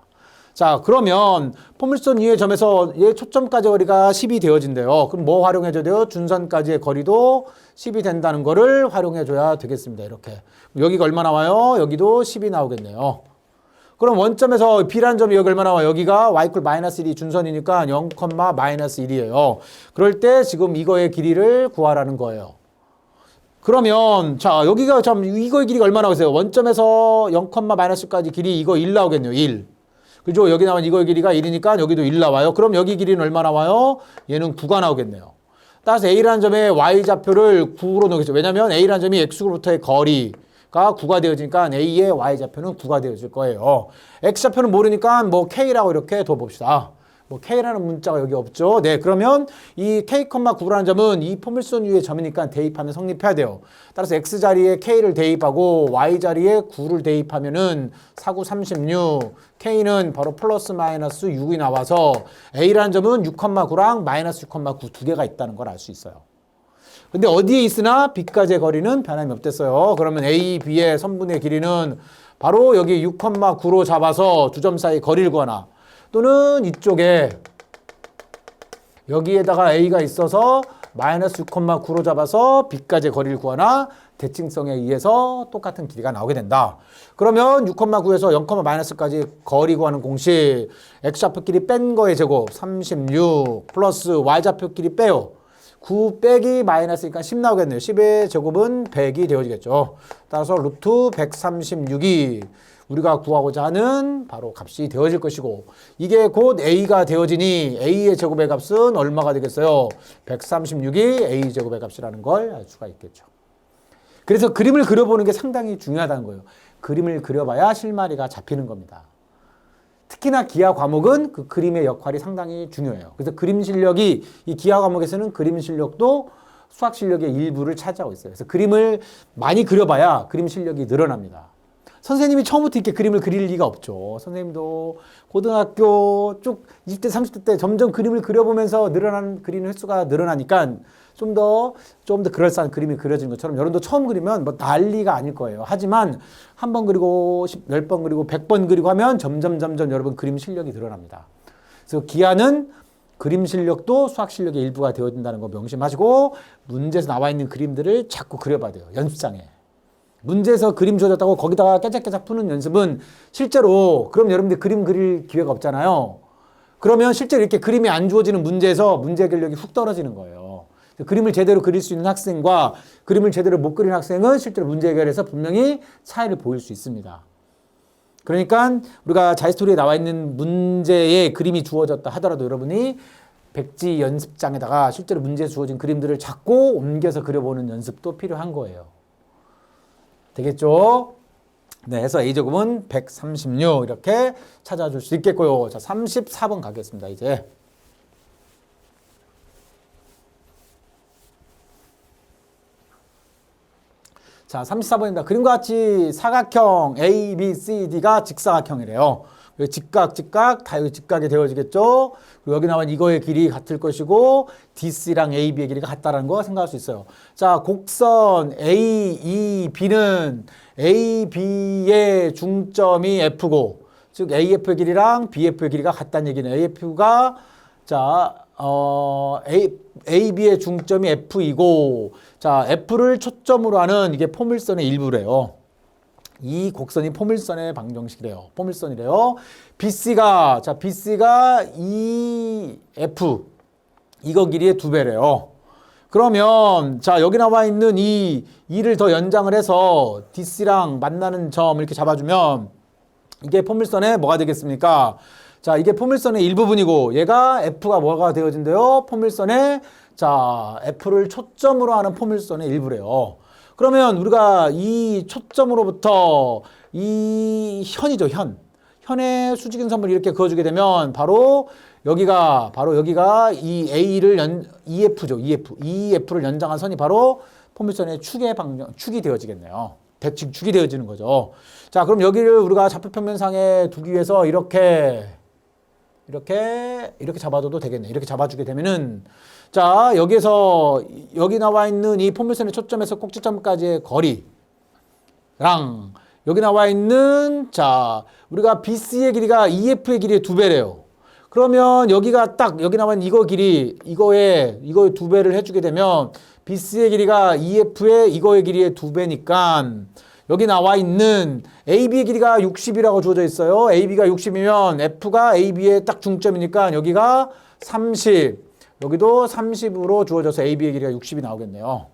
Speaker 1: 자, 그러면 포물선 위의 점에서 얘 초점까지 거리가 10이 되어진대요. 그럼 뭐 활용해줘야 돼요? 준선까지의 거리도 10이 된다는 거를 활용해줘야 되겠습니다. 이렇게. 여기가 얼마 나와요? 여기도 10이 나오겠네요. 그럼 원점에서 B라는 점이 여기 얼마 나와요? 여기가 y = -1이 준선이니까 0,-1이에요. 그럴 때 지금 이거의 길이를 구하라는 거예요. 그러면 자, 여기가 참 이거의 길이가 얼마 나오세요? 원점에서 0,-까지 길이 이거 1 나오겠네요. 1. 그죠? 여기 나온 이거의 길이가 1이니까 여기도 1 나와요. 그럼 여기 길이는 얼마 나와요? 얘는 9가 나오겠네요. 따라서 A라는 점의 Y좌표를 9로 놓겠죠. 왜냐면 A라는 점이 X로부터의 거리가 9가 되어지니까 A의 Y좌표는 9가 되어질 거예요. X좌표는 모르니까 뭐 K라고 이렇게 둬봅시다. 뭐 K라는 문자가 여기 없죠. 네, 그러면 이 K,9라는 점은 이 포물선 위의 점이니까 대입하면 성립해야 돼요. 따라서 X 자리에 K를 대입하고 Y 자리에 9를 대입하면은 4, 9, 36, K는 바로 플러스 마이너스 6이 나와서 A라는 점은 6,9랑 마이너스 6,9 두 개가 있다는 걸 알 수 있어요. 근데 어디에 있으나 B까지의 거리는 변함이 없댔어요. 그러면 A, B의 선분의 길이는 바로 여기 6,9로 잡아서 두 점 사이 거리를 구하나, 또는 이쪽에 여기에다가 A가 있어서 마이너스 6,9로 잡아서 B까지의 거리를 구하나, 대칭성에 의해서 똑같은 길이가 나오게 된다. 그러면 6,9에서 0,-까지 거리 구하는 공식, X좌표끼리 뺀 거의 제곱 36 플러스 Y좌표끼리 빼요. 9 빼기 마이너스니까 10 나오겠네요. 10의 제곱은 100이 되어지겠죠. 따라서 루트 136이 우리가 구하고자 하는 바로 값이 되어질 것이고, 이게 곧 A가 되어지니 A의 제곱의 값은 얼마가 되겠어요? 136이 A 제곱의 값이라는 걸 알 수가 있겠죠. 그래서 그림을 그려보는 게 상당히 중요하다는 거예요. 그림을 그려봐야 실마리가 잡히는 겁니다. 특히나 기하 과목은 그 그림의 역할이 상당히 중요해요. 그래서 그림 실력이, 이 기하 과목에서는 그림 실력도 수학 실력의 일부를 차지하고 있어요. 그래서 그림을 많이 그려봐야 그림 실력이 늘어납니다. 선생님이 처음부터 이렇게 그림을 그릴 리가 없죠. 선생님도 고등학교 쭉 20대, 30대 때 점점 그림을 그려보면서 그리는 횟수가 늘어나니까 좀 더 그럴싸한 그림이 그려지는 것처럼 여러분도 처음 그리면 뭐 난리가 아닐 거예요. 하지만 한 번 그리고 10번 그리고 100번 그리고 하면 점점 여러분 그림 실력이 늘어납니다. 그래서 기하는 그림 실력도 수학 실력의 일부가 되어진다는 거 명심하시고 문제에서 나와 있는 그림들을 자꾸 그려봐야 돼요. 연습장에. 문제에서 그림 주어졌다고 거기다가 깨작깨작 푸는 연습은 실제로 그럼 여러분들 그림 그릴 기회가 없잖아요. 그러면 실제로 이렇게 그림이 안 주어지는 문제에서 문제 해결력이 훅 떨어지는 거예요. 그림을 제대로 그릴 수 있는 학생과 그림을 제대로 못 그리는 학생은 실제로 문제 해결에서 분명히 차이를 보일 수 있습니다. 그러니까 우리가 자이스토리에 나와 있는 문제에 그림이 주어졌다 하더라도 여러분이 백지 연습장에다가 실제로 문제에 주어진 그림들을 자꾸 옮겨서 그려보는 연습도 필요한 거예요. 되겠죠? 네, 해서 A제곱은 136 이렇게 찾아줄 수 있겠고요. 자, 34번 가겠습니다. 이제. 자, 34번입니다. 그림과 같이 사각형 A, B, C, D가 직사각형이래요. 직각 다 여기 직각이 되어지겠죠. 그리고 여기 나온 이거의 길이 같을 것이고 DC랑 AB의 길이가 같다라는 거 생각할 수 있어요. 자, 곡선 A, E, B는 A, B의 중점이 F고 즉 AF의 길이랑 BF의 길이가 같다는 얘기는 AF가 자, AB의 중점이 F이고 자, F를 초점으로 하는 이게 포물선의 일부래요. 이 곡선이 포물선의 방정식이래요. 포물선이래요. BC가 EF 이거 길이의 2배래요. 그러면 자, 여기 나와 있는 이 2를 더 연장을 해서 DC랑 만나는 점 이렇게 잡아주면 이게 포물선의 뭐가 되겠습니까? 자, 이게 포물선의 일부분이고 얘가 F가 뭐가 되어진대요? 포물선의 자, F를 초점으로 하는 포물선의 일부래요. 그러면 우리가 이 초점으로부터 이 현이죠, 현의 수직인 선을 이렇게 그어주게 되면 바로 여기가 이 A를 EF죠, EF를 연장한 선이 바로 포물선의 축이 되어지겠네요. 백직축이 되어지는 거죠. 자, 그럼 여기를 우리가 좌표평면상에 두기 위해서 이렇게 잡아줘도 되겠네. 이렇게 잡아주게 되면은 자, 여기에서 여기 나와 있는 이 포물선의 초점에서 꼭지점까지의 거리랑 여기 나와 있는 자, 우리가 BC의 길이가 EF의 길이의 2배래요. 그러면 여기가 딱 여기 나와 있는 이거의 2배를 해주게 되면 BC의 길이가 EF의 이거의 길이의 2배니까 여기 나와 있는 AB의 길이가 60이라고 주어져 있어요. AB가 60이면 F가 AB의 딱 중점이니까 여기가 30, 여기도 30으로 주어져서 AB의 길이가 60이 나오겠네요.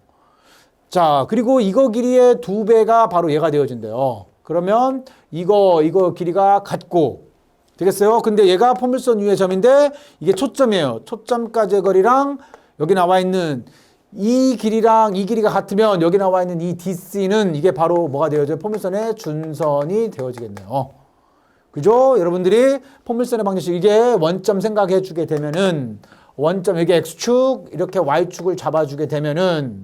Speaker 1: 자, 그리고 이거 길이의 2배가 바로 얘가 되어진대요. 그러면 이거 길이가 같고 되겠어요? 근데 얘가 포물선 위의 점인데 이게 초점이에요. 초점까지의 거리랑 여기 나와 있는 이 길이랑 이 길이가 같으면 여기 나와 있는 이 DC는 이게 바로 뭐가 되어져요? 포물선의 준선이 되어지겠네요. 그죠? 여러분들이 포물선의 방정식 이게 원점 생각해 주게 되면은 원점 여기 X축 이렇게 Y축을 잡아주게 되면은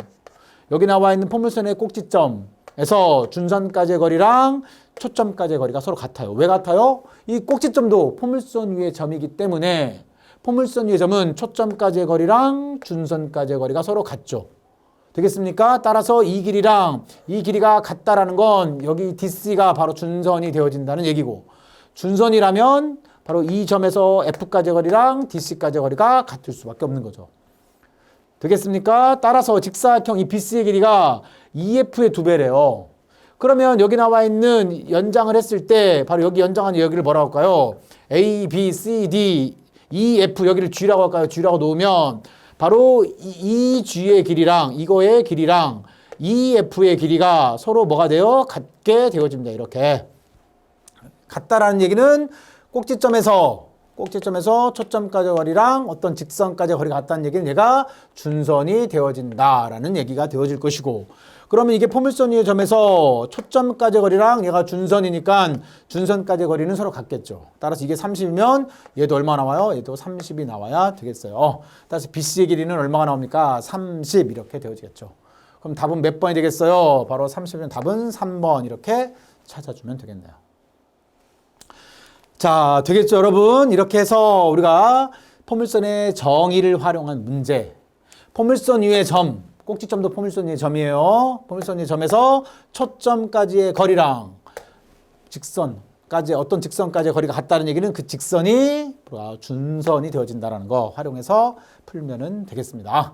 Speaker 1: 여기 나와 있는 포물선의 꼭지점에서 준선까지의 거리랑 초점까지의 거리가 서로 같아요. 왜 같아요? 이 꼭지점도 포물선 위의 점이기 때문에 포물선 위의 점은 초점까지의 거리랑 준선까지의 거리가 서로 같죠. 되겠습니까? 따라서 이 길이랑 이 길이가 같다라는 건 여기 DC가 바로 준선이 되어진다는 얘기고 준선이라면 바로 이 점에서 F까지의 거리랑 DC까지의 거리가 같을 수밖에 없는 거죠. 되겠습니까? 따라서 직사각형 이 BC의 길이가 EF의 2배래요. 그러면 여기 나와 있는 연장을 했을 때 바로 여기 연장한 여기를 뭐라고 할까요? A, B, C, D, E, F 여기를 G라고 할까요? G라고 놓으면 바로 이 G의 길이랑 이거의 길이랑 E, F의 길이가 서로 뭐가 돼요? 같게 되어집니다. 이렇게. 같다라는 얘기는 꼭지점에서 초점까지의 거리랑 어떤 직선까지의 거리가 같다는 얘기는 얘가 준선이 되어진다라는 얘기가 되어질 것이고 그러면 이게 포물선 위의 점에서 초점까지의 거리랑 얘가 준선이니까 준선까지의 거리는 서로 같겠죠. 따라서 이게 30이면 얘도 얼마 나와요? 얘도 30이 나와야 되겠어요. 따라서 BC의 길이는 얼마가 나옵니까? 30 이렇게 되어지겠죠. 그럼 답은 몇 번이 되겠어요? 바로 30이면 답은 3번 이렇게 찾아주면 되겠네요. 자, 되겠죠, 여러분? 이렇게 해서 우리가 포물선의 정의를 활용한 문제. 포물선 위의 점, 꼭지점도 포물선 위의 점이에요. 포물선 위의 점에서 초점까지의 거리랑 직선까지, 어떤 직선까지의 거리가 같다는 얘기는 그 직선이 준선이 되어진다는 거 활용해서 풀면은 되겠습니다.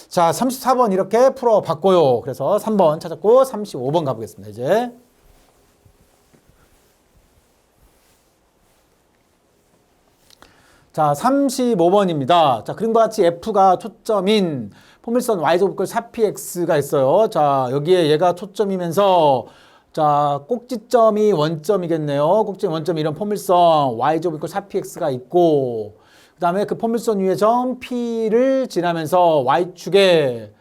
Speaker 1: 자, 34번 이렇게 풀어봤고요. 그래서 3번 찾았고 35번 가보겠습니다. 이제 자, 35번입니다. 자, 그림과 같이 F가 초점인 포물선 y제곱별 4px가 있어요. 자, 여기에 얘가 초점이면서 자, 꼭지점이 원점이겠네요. 꼭지점이 원점 이런 포물선 y제곱별 4px가 있고 그 다음에 그 포물선 위에 점 P를 지나면서 y축에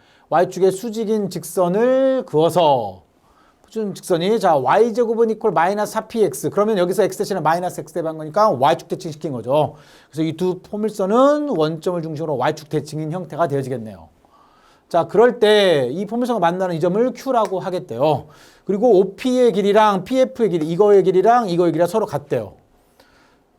Speaker 1: 수직인 직선을 그어서 직선이 자 y제곱은 이퀄 마이너스 4px 그러면 여기서 x 대신에 마이너스 x 대입한 거니까 y축 대칭시킨 거죠. 그래서 이 두 포물선은 원점을 중심으로 y축 대칭인 형태가 되어지겠네요. 자, 그럴 때 이 포물선과 만나는 이 점을 q라고 하겠대요. 그리고 OP의 길이랑 PF의 길이 이거의 길이랑 이거의 길이가 서로 같대요.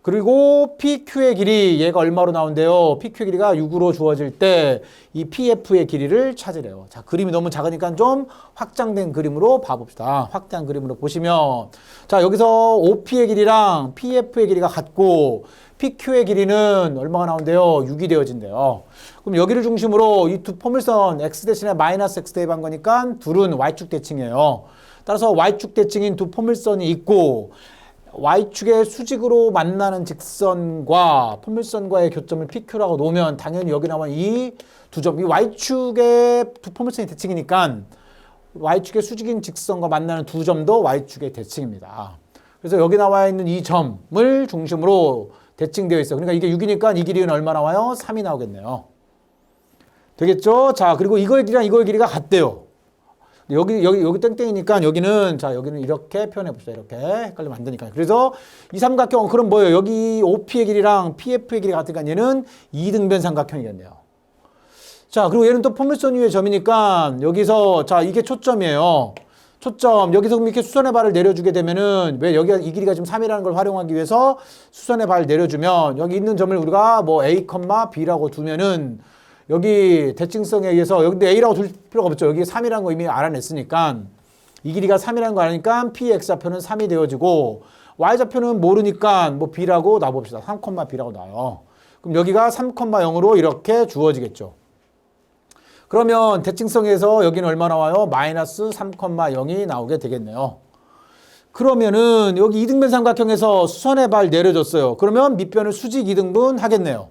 Speaker 1: 그리고 PQ의 길이 얘가 얼마로 나온대요? PQ의 길이가 6으로 주어질 때 이 PF의 길이를 찾으래요. 자, 그림이 너무 작으니까 좀 확장된 그림으로 봐봅시다. 확대한 그림으로 보시면 자, 여기서 OP의 길이랑 PF의 길이가 같고 PQ의 길이는 얼마가 나온대요? 6이 되어진대요. 그럼 여기를 중심으로 이 두 포물선 X 대신에 마이너스 X 대입한 거니까 둘은 Y축 대칭이에요. 따라서 Y축 대칭인 두 포물선이 있고 Y축의 수직으로 만나는 직선과 포물선과의 교점을 PQ라고 놓으면 당연히 여기 나와 이 두 점, 이 Y축의 두 포물선이 대칭이니까 Y축의 수직인 직선과 만나는 두 점도 Y축의 대칭입니다. 그래서 여기 나와 있는 이 점을 중심으로 대칭되어 있어요. 그러니까 이게 6이니까 이 길이는 얼마 나와요? 3이 나오겠네요. 되겠죠? 자, 그리고 이거의 길이랑 이거의 길이가 같대요. 여기 땡땡이니까 여기는 자, 여기는 이렇게 표현해 봅시다. 이렇게 헷갈리면 안 되니까. 그래서 이 삼각형 그럼 뭐예요? 여기 OP의 길이랑 PF의 길이가 같으니까 얘는 이등변 삼각형이겠네요. 자, 그리고 얘는 또 포물선 위의 점이니까 여기서 자, 이게 초점이에요. 초점. 여기서 이렇게 수선의 발을 내려주게 되면은 왜 여기가 이 길이가 지금 3이라는 걸 활용하기 위해서 수선의 발을 내려주면 여기 있는 점을 우리가 뭐 A, B라고 두면은 여기 대칭성에 의해서 여기 A라고 둘 필요가 없죠. 여기 3이라는 거 이미 알아냈으니까 이 길이가 3이라는 거 아니까 PX좌표는 3이 되어지고 Y좌표는 모르니까 뭐 B라고 놔봅시다. 3,B라고 놔요. 그럼 여기가 3,0으로 이렇게 주어지겠죠. 그러면 대칭성에서 여기는 얼마 나와요? 마이너스 3,0이 나오게 되겠네요. 그러면은 여기 이등변 삼각형에서 수선의 발 내려줬어요. 그러면 밑변을 수직 이등분 하겠네요.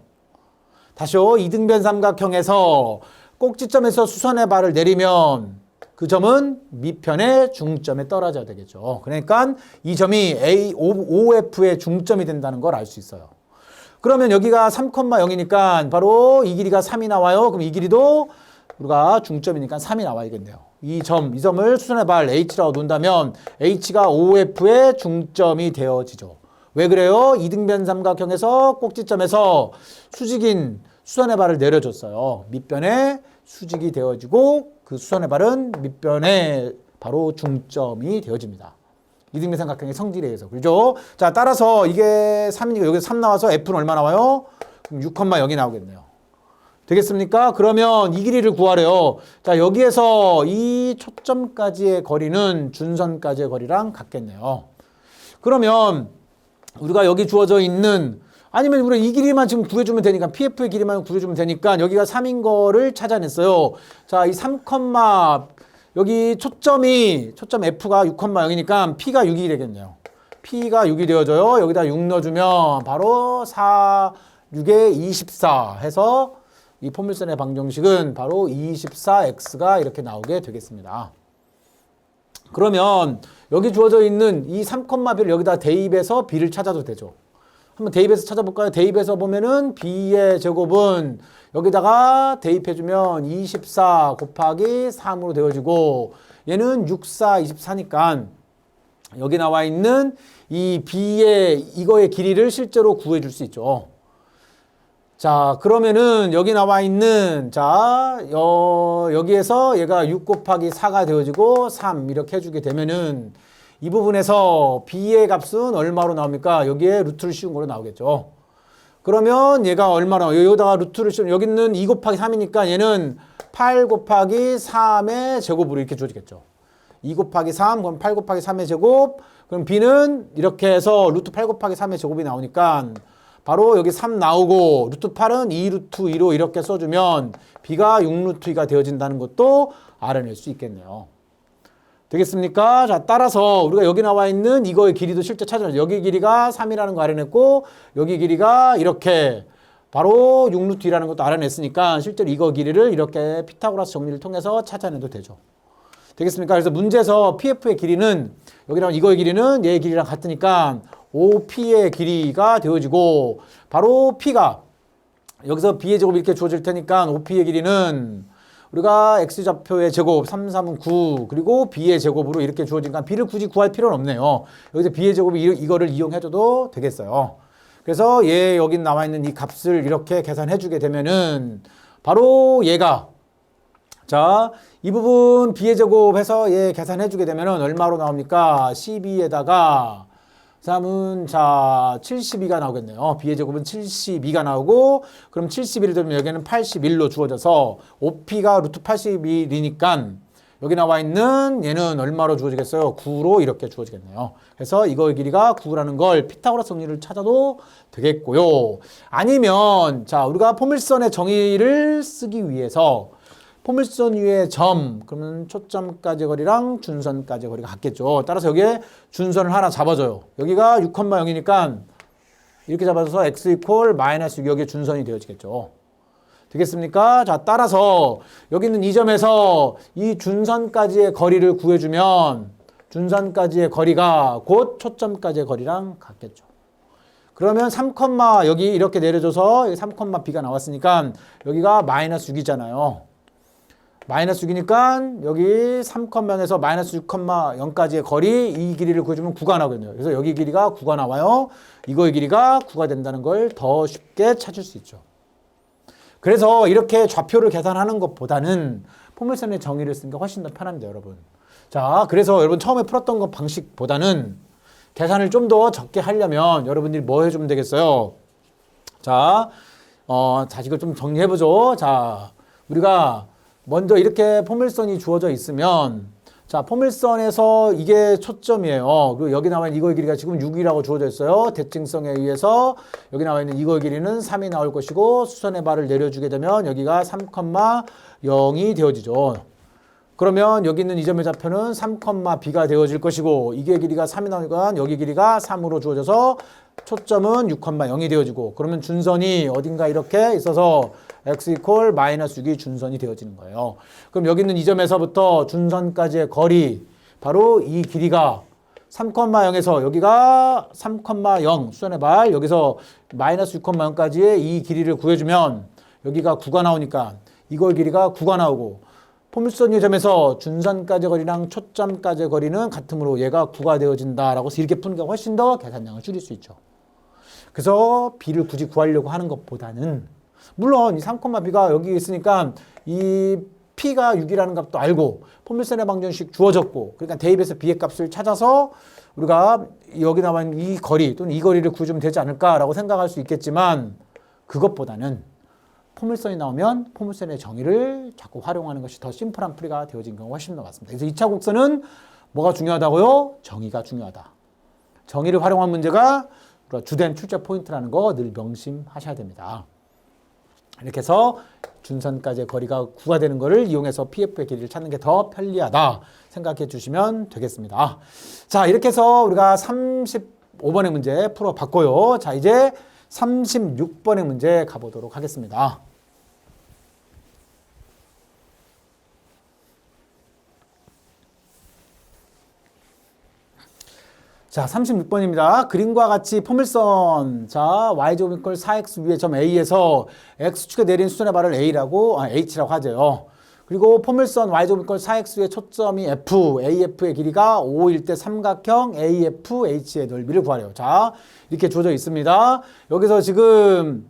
Speaker 1: 다시요. 이등변 삼각형에서 꼭지점에서 수선의 발을 내리면 그 점은 밑편의 중점에 떨어져야 되겠죠. 그러니까 이 점이 OF의 중점이 된다는 걸 알 수 있어요. 그러면 여기가 3,0이니까 바로 이 길이가 3이 나와요. 그럼 이 길이도 우리가 중점이니까 3이 나와야겠네요. 이 점을 수선의 발 H라고 놓는다면 H가 OF의 중점이 되어지죠. 왜 그래요? 이등변 삼각형에서 꼭지점에서 수직인 수선의 발을 내려줬어요. 밑변에 수직이 되어지고 그 수선의 발은 밑변에 바로 중점이 되어집니다. 이등변 삼각형의 성질에 의해서. 그죠? 자, 따라서 이게 3이니까 여기서 3 나와서 F는 얼마 나와요? 그럼 6,0이 나오겠네요. 되겠습니까? 그러면 이 길이를 구하래요. 자, 여기에서 이 초점까지의 거리는 준선까지의 거리랑 같겠네요. 그러면 우리가 여기 주어져 있는 아니면 우리가 이 길이만 지금 구해주면 되니까 PF의 길이만 구해주면 되니까 여기가 3인 거를 찾아냈어요. 자, 이 3, 여기 초점 F가 6,0이니까 P가 6이 되겠네요. P가 6이 되어져요. 여기다 6 넣어주면 바로 4, 6에 24 해서 이 포물선의 방정식은 바로 24x가 이렇게 나오게 되겠습니다. 그러면 여기 주어져 있는 이 3,B를 여기다 대입해서 B를 찾아도 되죠. 한번 대입해서 찾아볼까요? 대입해서 보면은 B의 제곱은 여기다가 대입해주면 24 곱하기 3으로 되어지고 얘는 6, 4, 24니까 여기 나와 있는 이 B의 이거의 길이를 실제로 구해줄 수 있죠. 자, 그러면은 여기 나와 있는 자, 여기에서 얘가 6 곱하기 4가 되어지고 3 이렇게 해주게 되면은 이 부분에서 B의 값은 얼마로 나옵니까? 여기에 루트를 씌운 거로 나오겠죠. 그러면 얘가 얼마나 여기다가 루트를 씌우면 여기 있는 2 곱하기 3이니까 얘는 8 곱하기 3의 제곱으로 이렇게 주어지겠죠. 2 곱하기 3 그럼 8 곱하기 3의 제곱 그럼 B는 이렇게 해서 루트 8 곱하기 3의 제곱이 나오니까 바로 여기 3 나오고 루트 8은 2 루트 2로 이렇게 써주면 b가 6 루트 2가 되어진다는 것도 알아낼 수 있겠네요. 되겠습니까? 자, 따라서 우리가 여기 나와 있는 이거의 길이도 실제 찾아내죠. 여기 길이가 3이라는 거 알아냈고 여기 길이가 이렇게 바로 6 루트 2라는 것도 알아냈으니까 실제로 이거 길이를 이렇게 피타고라스 정리를 통해서 찾아내도 되죠. 되겠습니까? 그래서 문제에서 PF의 길이는 여기 나온 이거의 길이는 얘의 길이랑 같으니까 OP의 길이가 되어지고 바로 P가 여기서 B의 제곱이 이렇게 주어질 테니까 OP의 길이는 우리가 X좌표의 제곱 3, 3은 9 그리고 B의 제곱으로 이렇게 주어지니까 B를 굳이 구할 필요는 없네요. 여기서 B의 제곱이 이거를 이용해줘도 되겠어요. 그래서 얘 여기 나와 있는 이 값을 이렇게 계산해 주게 되면은 바로 얘가 자, 이 부분 B의 제곱해서 얘 계산해 주게 되면은 얼마로 나옵니까? 12에다가 3은 자 72가 나오겠네요. B의 제곱은 72가 나오고 그럼 71을 들면 여기는 81로 주어져서 OP가 루트 81이니까 여기 나와 있는 얘는 얼마로 주어지겠어요? 9로 이렇게 주어지겠네요. 그래서 이거의 길이가 9라는 걸 피타고라스 정리를 찾아도 되겠고요. 아니면 자 우리가 포물선의 정의를 쓰기 위해서 포물선 위의 점, 그러면 초점까지 거리랑 준선까지 거리가 같겠죠. 따라서 여기에 준선을 하나 잡아줘요. 여기가 6,0이니까 이렇게 잡아줘서 x 이퀄 마이너스 6 여기에 준선이 되어지겠죠. 되겠습니까? 자, 따라서 여기 있는 이 점에서 이 준선까지의 거리를 구해주면 준선까지의 거리가 곧 초점까지의 거리랑 같겠죠. 그러면 3, 여기 이렇게 내려줘서 3,b가 나왔으니까 여기가 마이너스 6이잖아요. 마이너스 6이니까 여기 3,0에서 마이너스 6,0까지의 거리 이 길이를 구해주면 9가 나오겠네요. 그래서 여기 길이가 9가 나와요. 이거의 길이가 9가 된다는 걸 더 쉽게 찾을 수 있죠. 그래서 이렇게 좌표를 계산하는 것보다는 포물선의 정의를 쓰는 게 훨씬 더 편합니다, 여러분. 자, 그래서 여러분 처음에 풀었던 것 방식보다는 계산을 좀 더 적게 하려면 여러분들이 뭐 해주면 되겠어요? 자, 이걸 좀 정리해보죠. 자, 우리가 먼저 이렇게 포물선이 주어져 있으면 자, 포물선에서 이게 초점이에요. 그리고 여기 나와 있는 이거의 길이가 지금 6이라고 주어져 있어요. 대칭성에 의해서 여기 나와 있는 이거의 길이는 3이 나올 것이고 수선의 발을 내려주게 되면 여기가 3,0이 되어지죠. 그러면 여기 있는 이 점의 좌표는 3,b가 되어질 것이고 이게 길이가 3이 나오니까 여기 길이가 3으로 주어져서 초점은 6,0이 되어지고 그러면 준선이 어딘가 이렇게 있어서 x 이퀄 마이너스 6이 준선이 되어지는 거예요. 그럼 여기 있는 이 점에서부터 준선까지의 거리 바로 이 길이가 3,0에서 여기가 3,0 수선의 발 여기서 마이너스 6,0까지의 이 길이를 구해주면 여기가 9가 나오니까 이걸 길이가 9가 나오고 포물선 점에서 준선까지의 거리랑 초점까지의 거리는 같으므로 얘가 9가 되어진다라고 해서 이렇게 푸는 게 훨씬 더 계산량을 줄일 수 있죠. 그래서 b를 굳이 구하려고 하는 것보다는 물론 이 3,b가 여기 있으니까 이 p가 6이라는 값도 알고 포물선의 방정식 주어졌고 그러니까 대입해서 b의 값을 찾아서 우리가 여기 나와 있는 이 거리 또는 이 거리를 구해주면 되지 않을까라고 생각할 수 있겠지만 그것보다는 포물선이 나오면 포물선의 정의를 자꾸 활용하는 것이 더 심플한 풀이가 되어진 경우가 훨씬 더 많습니다. 그래서 2차 곡선은 뭐가 중요하다고요? 정의가 중요하다. 정의를 활용한 문제가 주된 출제 포인트라는 거 늘 명심하셔야 됩니다. 이렇게 해서 준선까지의 거리가 9가 되는 것을 이용해서 PF의 길이를 찾는 게 더 편리하다 생각해 주시면 되겠습니다. 자, 이렇게 해서 우리가 35번의 문제 풀어봤고요. 자, 이제 36번의 문제 가보도록 하겠습니다. 자, 36번입니다. 그림과 같이 포물선, 자, y제곱 이퀄 4x 위의 점 A에서 x축에 내린 수선의 발을 H라고 하죠. 그리고 포물선 y제곱 이퀄 4x 위의 초점이 F, AF의 길이가 5일 때 삼각형 AFH의 넓이를 구하래요. 자, 이렇게 주어져 있습니다. 여기서 지금,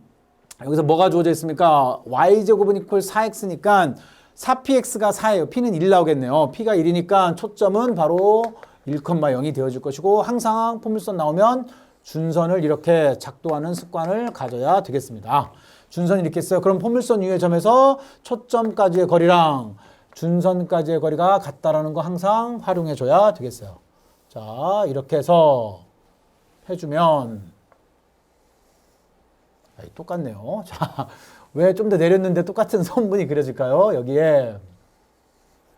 Speaker 1: 여기서 뭐가 주어져 있습니까? y제곱은 이퀄 4x니까 4px가 4예요. p는 1 나오겠네요. p가 1이니까 초점은 바로 1,0이 되어질 것이고 항상 포물선 나오면 준선을 이렇게 작도하는 습관을 가져야 되겠습니다. 준선이 이렇게 있어요. 그럼 포물선 위의 점에서 초점까지의 거리랑 준선까지의 거리가 같다라는 거 항상 활용해 줘야 되겠어요. 자, 이렇게 해서 해주면 똑같네요. 자, 왜 좀 더 내렸는데 똑같은 선분이 그려질까요? 여기에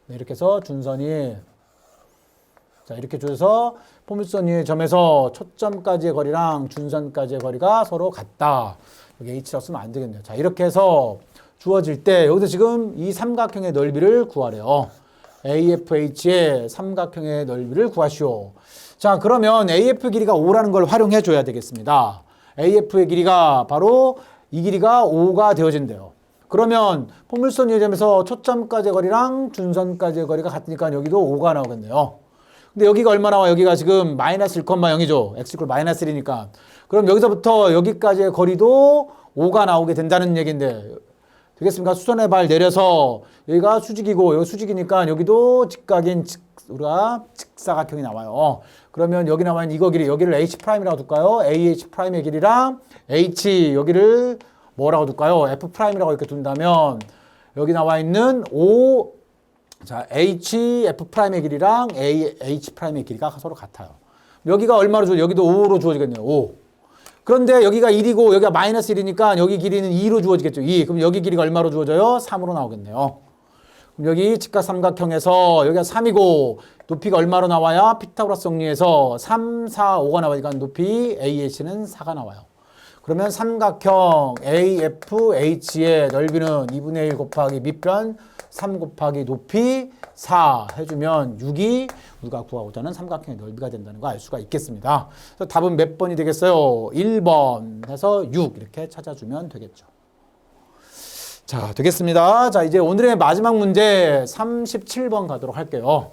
Speaker 1: 네, 이렇게 해서 준선이 자 이렇게 줘서 포물선 위의 점에서 초점까지의 거리랑 준선까지의 거리가 서로 같다. 여기 H라고 쓰면 안 되겠네요. 자 이렇게 해서 주어질 때 여기서 지금 이 삼각형의 넓이를 구하래요. AFH의 삼각형의 넓이를 구하시오. 자 그러면 AF 길이가 5라는 걸 활용해 줘야 되겠습니다. AF의 길이가 바로 이 길이가 5가 되어진대요. 그러면 포물선 위의 점에서 초점까지의 거리랑 준선까지의 거리가 같으니까 여기도 5가 나오겠네요. 근데 여기가 얼마 나와? 여기가 지금 마이너스 1,0이죠. x 이퀄 마이너스 1이니까. 그럼 여기서부터 여기까지의 거리도 5가 나오게 된다는 얘기인데 되겠습니까? 수선의 발 내려서 여기가 수직이고 여기 수직이니까 여기도 직각인 우리가 직사각형이 나와요. 그러면 여기 나와 있는 이거 길이 여기를 H'이라고 둘까요? AH'의 길이랑 H 여기를 뭐라고 둘까요? F'이라고 이렇게 둔다면 여기 나와 있는 자, HF'의 길이랑 H'의 길이가 서로 같아요. 여기가 얼마로 주어져? 여기도 5로 주어지겠네요. 5. 그런데 여기가 1이고 여기가 마이너스 1이니까 여기 길이는 2로 주어지겠죠. 2. 그럼 여기 길이가 얼마로 주어져요? 3으로 나오겠네요. 그럼 여기 직각삼각형에서 여기가 3이고 높이가 얼마로 나와야 피타고라스 정리해서 3, 4, 5가 나오니까 높이 AH는 4가 나와요. 그러면 삼각형 AFH의 넓이는 2분의 1 곱하기 밑변 3 곱하기 높이 4 해주면 6이 우리가 구하고자 하는 삼각형의 넓이가 된다는 거 알 수가 있겠습니다. 그래서 답은 몇 번이 되겠어요? 1번 해서 6 이렇게 찾아주면 되겠죠. 자, 되겠습니다. 자, 이제 오늘의 마지막 문제 37번 가도록 할게요.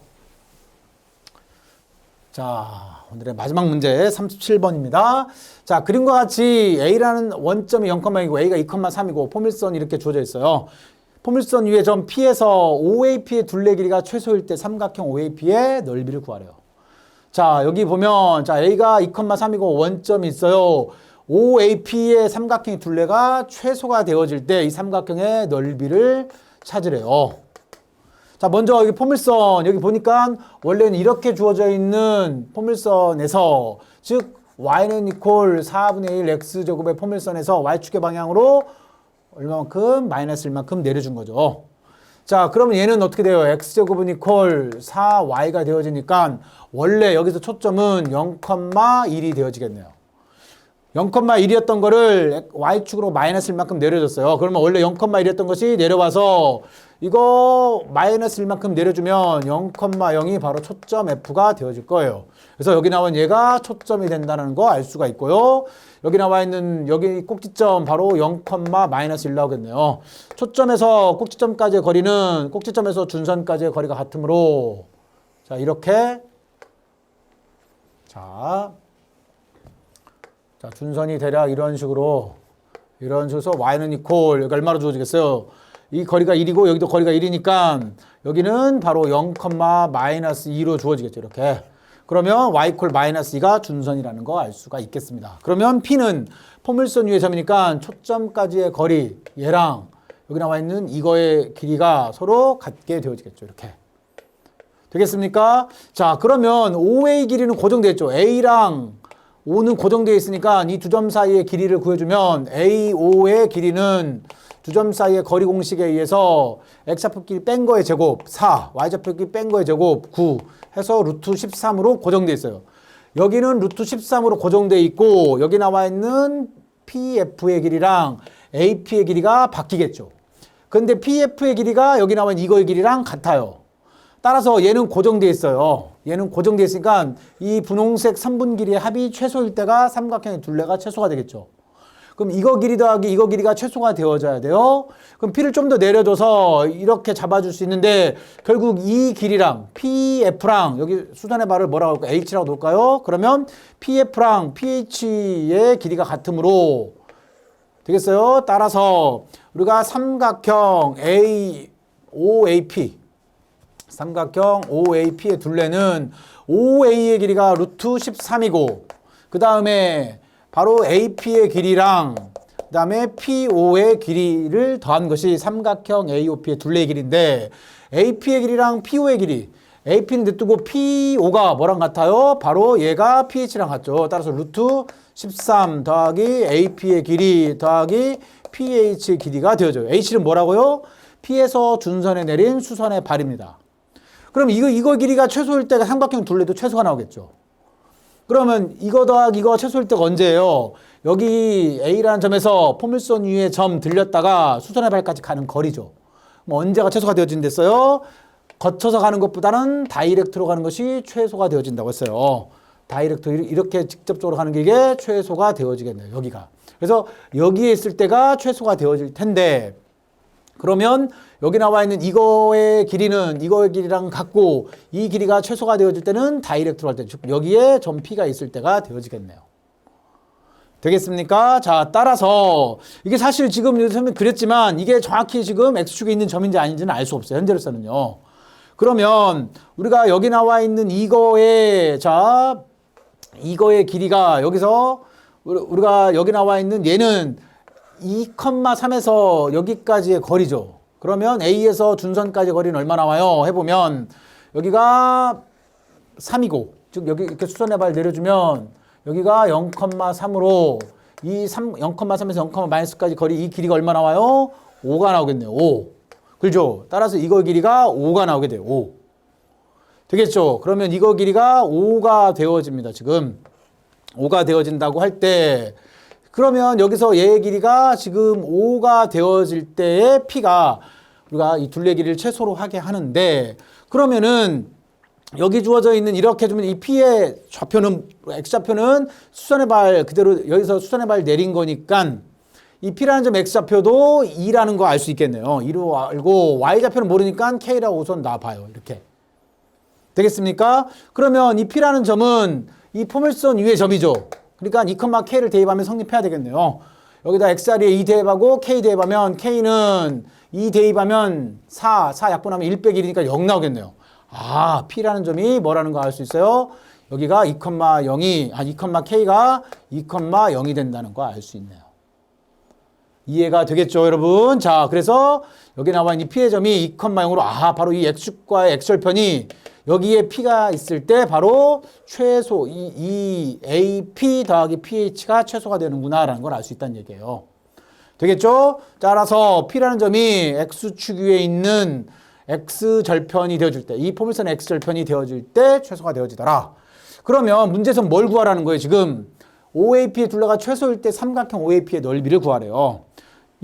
Speaker 1: 자, 오늘의 마지막 문제 37번입니다. 자, 그림과 같이 A라는 원점이 0,2고 A가 2,3이고 포물선이 이렇게 주어져 있어요. 포물선 위에 점 P에서 OAP의 둘레 길이가 최소일 때 삼각형 OAP의 넓이를 구하래요. 자, 여기 보면 자, A가 2,3이고 원점이 있어요. OAP의 삼각형의 둘레가 최소가 되어질 때 이 삼각형의 넓이를 찾으래요. 자, 먼저 여기 포물선 여기 보니까 원래는 이렇게 주어져 있는 포물선에서 즉 y는 이퀄 4분의 1 x제곱의 포물선에서 y축의 방향으로 얼마만큼? 마이너스 1만큼 내려준 거죠. 자, 그러면 얘는 어떻게 돼요? x제곱은 이퀄 4y가 되어지니까 원래 여기서 초점은 0,1이 되어지겠네요. 0,1이었던 거를 y축으로 마이너스 1만큼 내려줬어요. 그러면 원래 0,1이었던 것이 내려와서 이거 마이너스 1만큼 내려주면 0,0이 바로 초점 F가 되어질 거예요. 그래서 여기 나온 얘가 초점이 된다는 거 알 수가 있고요. 여기 나와 있는 여기 꼭지점 바로 0, 마이너스 1 나오겠네요. 초점에서 꼭지점까지의 거리는 꼭지점에서 준선까지의 거리가 같으므로 자 이렇게 자 준선이 대략 이런 식으로 해서 y는 이퀄 여기 얼마로 주어지겠어요? 이 거리가 1이고 여기도 거리가 1이니까 여기는 바로 0, 마이너스 2로 주어지겠죠. 이렇게. 그러면 y 이퀄 마이너스 2가 준선이라는 거 알 수가 있겠습니다. 그러면 P는 포물선 위의 점이니까 초점까지의 거리 얘랑 여기 나와 있는 이거의 길이가 서로 같게 되어지겠죠. 이렇게. 되겠습니까? 자, 그러면 OA 길이는 고정되어 있죠. A랑 O는 고정되어 있으니까 이 두 점 사이의 길이를 구해주면 AO의 길이는 두 점 사이의 거리 공식에 의해서 x좌표끼리 뺀 거의 제곱 4, y좌표끼리 뺀 거의 제곱 9 해서 루트 13으로 고정되어 있어요. 여기는 루트 13으로 고정되어 있고 여기 나와 있는 PF의 길이랑 AP의 길이가 바뀌겠죠. 근데 PF의 길이가 여기 나와 있는 이거의 길이랑 같아요. 따라서 얘는 고정되어 있어요. 얘는 고정되어 있으니까 이 분홍색 3분 길이의 합이 최소일 때가 삼각형의 둘레가 최소가 되겠죠. 그럼 이거 길이 더하기 이거 길이가 최소가 되어져야 돼요. 그럼 P를 좀 더 내려줘서 이렇게 잡아줄 수 있는데 결국 이 길이랑 PF랑 여기 수선의 발을 뭐라고 할까요? H라고 놓을까요? 그러면 PF랑 PH의 길이가 같으므로 되겠어요? 따라서 우리가 삼각형 OAP 삼각형 OAP의 둘레는 OA의 길이가 루트 13이고 그 다음에 바로 AP의 길이랑 그 다음에 PO의 길이를 더한 것이 삼각형 AOP의 둘레의 길이인데 AP의 길이랑 PO의 길이 AP는 냅두고 PO가 뭐랑 같아요? 바로 얘가 pH랑 같죠. 따라서 루트 13 더하기 AP의 길이 더하기 pH의 길이가 되어져요. H는 뭐라고요? P에서 준선에 내린 수선의 발입니다. 그럼 이거 길이가 최소일 때가 삼각형 둘레도 최소가 나오겠죠. 그러면 이거 더하기 이거 최소일 때가 언제예요? 여기 A라는 점에서 포물선 위에 점 들렸다가 수선의 발까지 가는 거리죠. 뭐 언제가 최소가 되어진댔어요? 거쳐서 가는 것보다는 다이렉트로 가는 것이 최소가 되어진다고 했어요. 다이렉트 이렇게 직접적으로 가는 게 이게 최소가 되어지겠네요. 여기가. 그래서 여기에 있을 때가 최소가 되어질 텐데 그러면 여기 나와 있는 이거의 길이는 이거의 길이랑 같고 이 길이가 최소가 되어질 때는 다이렉트로 할 때, 즉 여기에 점 P가 있을 때가 되어지겠네요. 되겠습니까? 자, 따라서 이게 사실 지금 선생님이 그랬지만 이게 정확히 지금 X축에 있는 점인지 아닌지는 알 수 없어요. 현재로서는요. 그러면 우리가 여기 나와 있는 이거의 길이가 여기서 우리가 여기 나와 있는 얘는 2,3에서 여기까지의 거리죠. 그러면 A에서 준선까지 거리는 얼마 나와요? 해보면 여기가 3이고 즉 여기 이렇게 수선의 발 내려주면 여기가 0,3으로 이 0,3에서 0,-까지 거리 이 길이가 얼마 나와요? 5가 나오겠네요. 5. 그렇죠? 따라서 이거 길이가 5가 나오게 돼요. 5. 되겠죠? 그러면 이거 길이가 5가 되어집니다. 지금 5가 되어진다고 할 때 그러면 여기서 얘의 길이가 지금 5가 되어질 때의 P가 우리가 이 둘레 길이를 최소로 하게 하는데 그러면은 여기 주어져 있는 이렇게 주면 이 P의 좌표는 X좌표는 수선의 발 그대로 여기서 수선의 발 내린 거니까 이 P라는 점 X좌표도 2라는 거 알 수 있겠네요. 2로 알고 Y좌표는 모르니까 K라고 우선 놔봐요. 이렇게. 되겠습니까? 그러면 이 P라는 점은 이 포물선 위의 점이죠. 그러니까 2,K를 대입하면 성립해야 되겠네요. 여기다 X자리에 2 대입하고 K 대입하면 K는 2 대입하면 4 약분하면 1 빼기 1이니까 0 나오겠네요. 아, P라는 점이 뭐라는 거 알 수 있어요? 여기가 2,0이, 2,K가 2,0이 된다는 거 알 수 있네요. 이해가 되겠죠, 여러분? 자, 그래서 여기 나와 있는 P의 점이 2,0으로, 바로 이 X축과의 X절편이 여기에 P가 있을 때 바로 최소, 이 AP 더하기 PH가 최소가 되는구나라는 걸 알 수 있다는 얘기예요. 되겠죠? 따라서 P라는 점이 X축 위에 있는 X절편이 되어질 때, 이 포물선 X절편이 되어질 때 최소가 되어지더라. 그러면 문제에서 뭘 구하라는 거예요, 지금? OAP의 둘레가 최소일 때 삼각형 OAP의 넓이를 구하래요.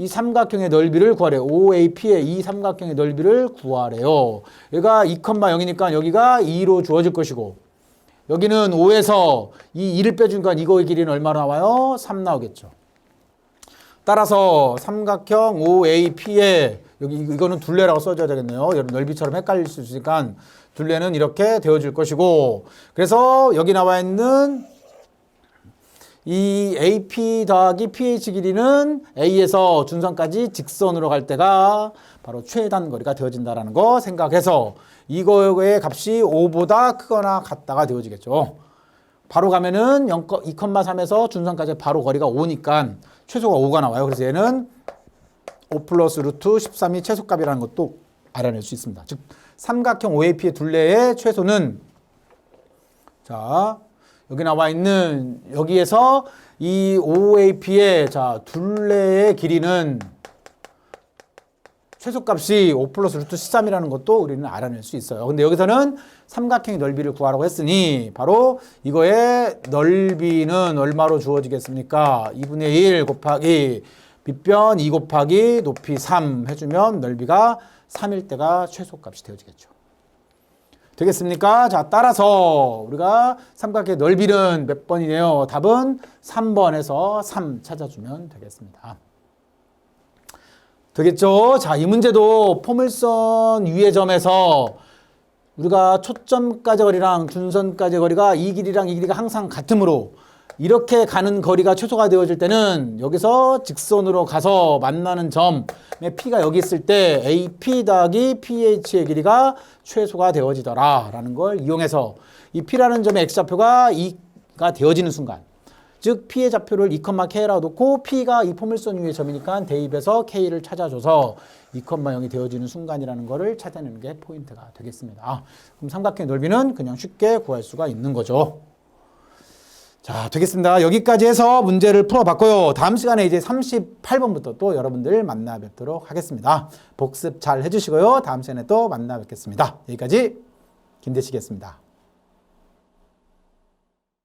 Speaker 1: 이 삼각형의 넓이를 구하래요. OAP의 이 삼각형의 넓이를 구하래요. 얘가 2,0이니까 여기가 2로 주어질 것이고 여기는 5에서 이 2를 빼주니까 이거의 길이는 얼마 나와요? 3 나오겠죠. 따라서 삼각형 OAP의 여기 이거는 둘레라고 써줘야 되겠네요. 여러분 넓이처럼 헷갈릴 수 있으니까 둘레는 이렇게 되어질 것이고 그래서 여기 나와 있는 이 AP 더하기 PH 길이는 A에서 준선까지 직선으로 갈 때가 바로 최단 거리가 되어진다는 거 생각해서 이거의 값이 5보다 크거나 같다가 되어지겠죠. 바로 가면은 2,3에서 준선까지 바로 거리가 5니까 최소가 5가 나와요. 그래서 얘는 5 플러스 루트 13이 최소값이라는 것도 알아낼 수 있습니다. 즉 삼각형 OAP의 둘레의 최소는 자 여기 나와 있는 여기에서 이 OAP의 둘레의 길이는 최소값이 5 플러스 루트 13이라는 것도 우리는 알아낼 수 있어요. 근데 여기서는 삼각형의 넓이를 구하라고 했으니 바로 이거의 넓이는 얼마로 주어지겠습니까? 2분의 1 곱하기 밑변 2 곱하기 높이 3 해주면 넓이가 3일 때가 최소값이 되어지겠죠. 되겠습니까? 자, 따라서 우리가 삼각형의 넓이는 몇 번이네요? 답은 3번에서 3 찾아주면 되겠습니다. 되겠죠? 자, 이 문제도 포물선 위의 점에서 우리가 초점까지 거리랑 준선까지 거리가 이 길이랑 이 길이가 항상 같으므로 이렇게 가는 거리가 최소가 되어질 때는 여기서 직선으로 가서 만나는 점의 P가 여기 있을 때 AP 더하기 PH의 길이가 최소가 되어지더라 라는 걸 이용해서 이 P라는 점의 X좌표가 2가 되어지는 순간 즉 P의 좌표를 2,K라고 놓고 P가 이 포물선 위의 점이니까 대입해서 K를 찾아줘서 2,0이 되어지는 순간이라는 거를 찾아내는 게 포인트가 되겠습니다. 그럼 삼각형의 넓이는 그냥 쉽게 구할 수가 있는 거죠. 자, 되겠습니다. 여기까지 해서 문제를 풀어봤고요. 다음 시간에 이제 38번부터 또 여러분들 만나 뵙도록 하겠습니다. 복습 잘 해주시고요. 다음 시간에 또 만나 뵙겠습니다. 여기까지 김대식이었습니다.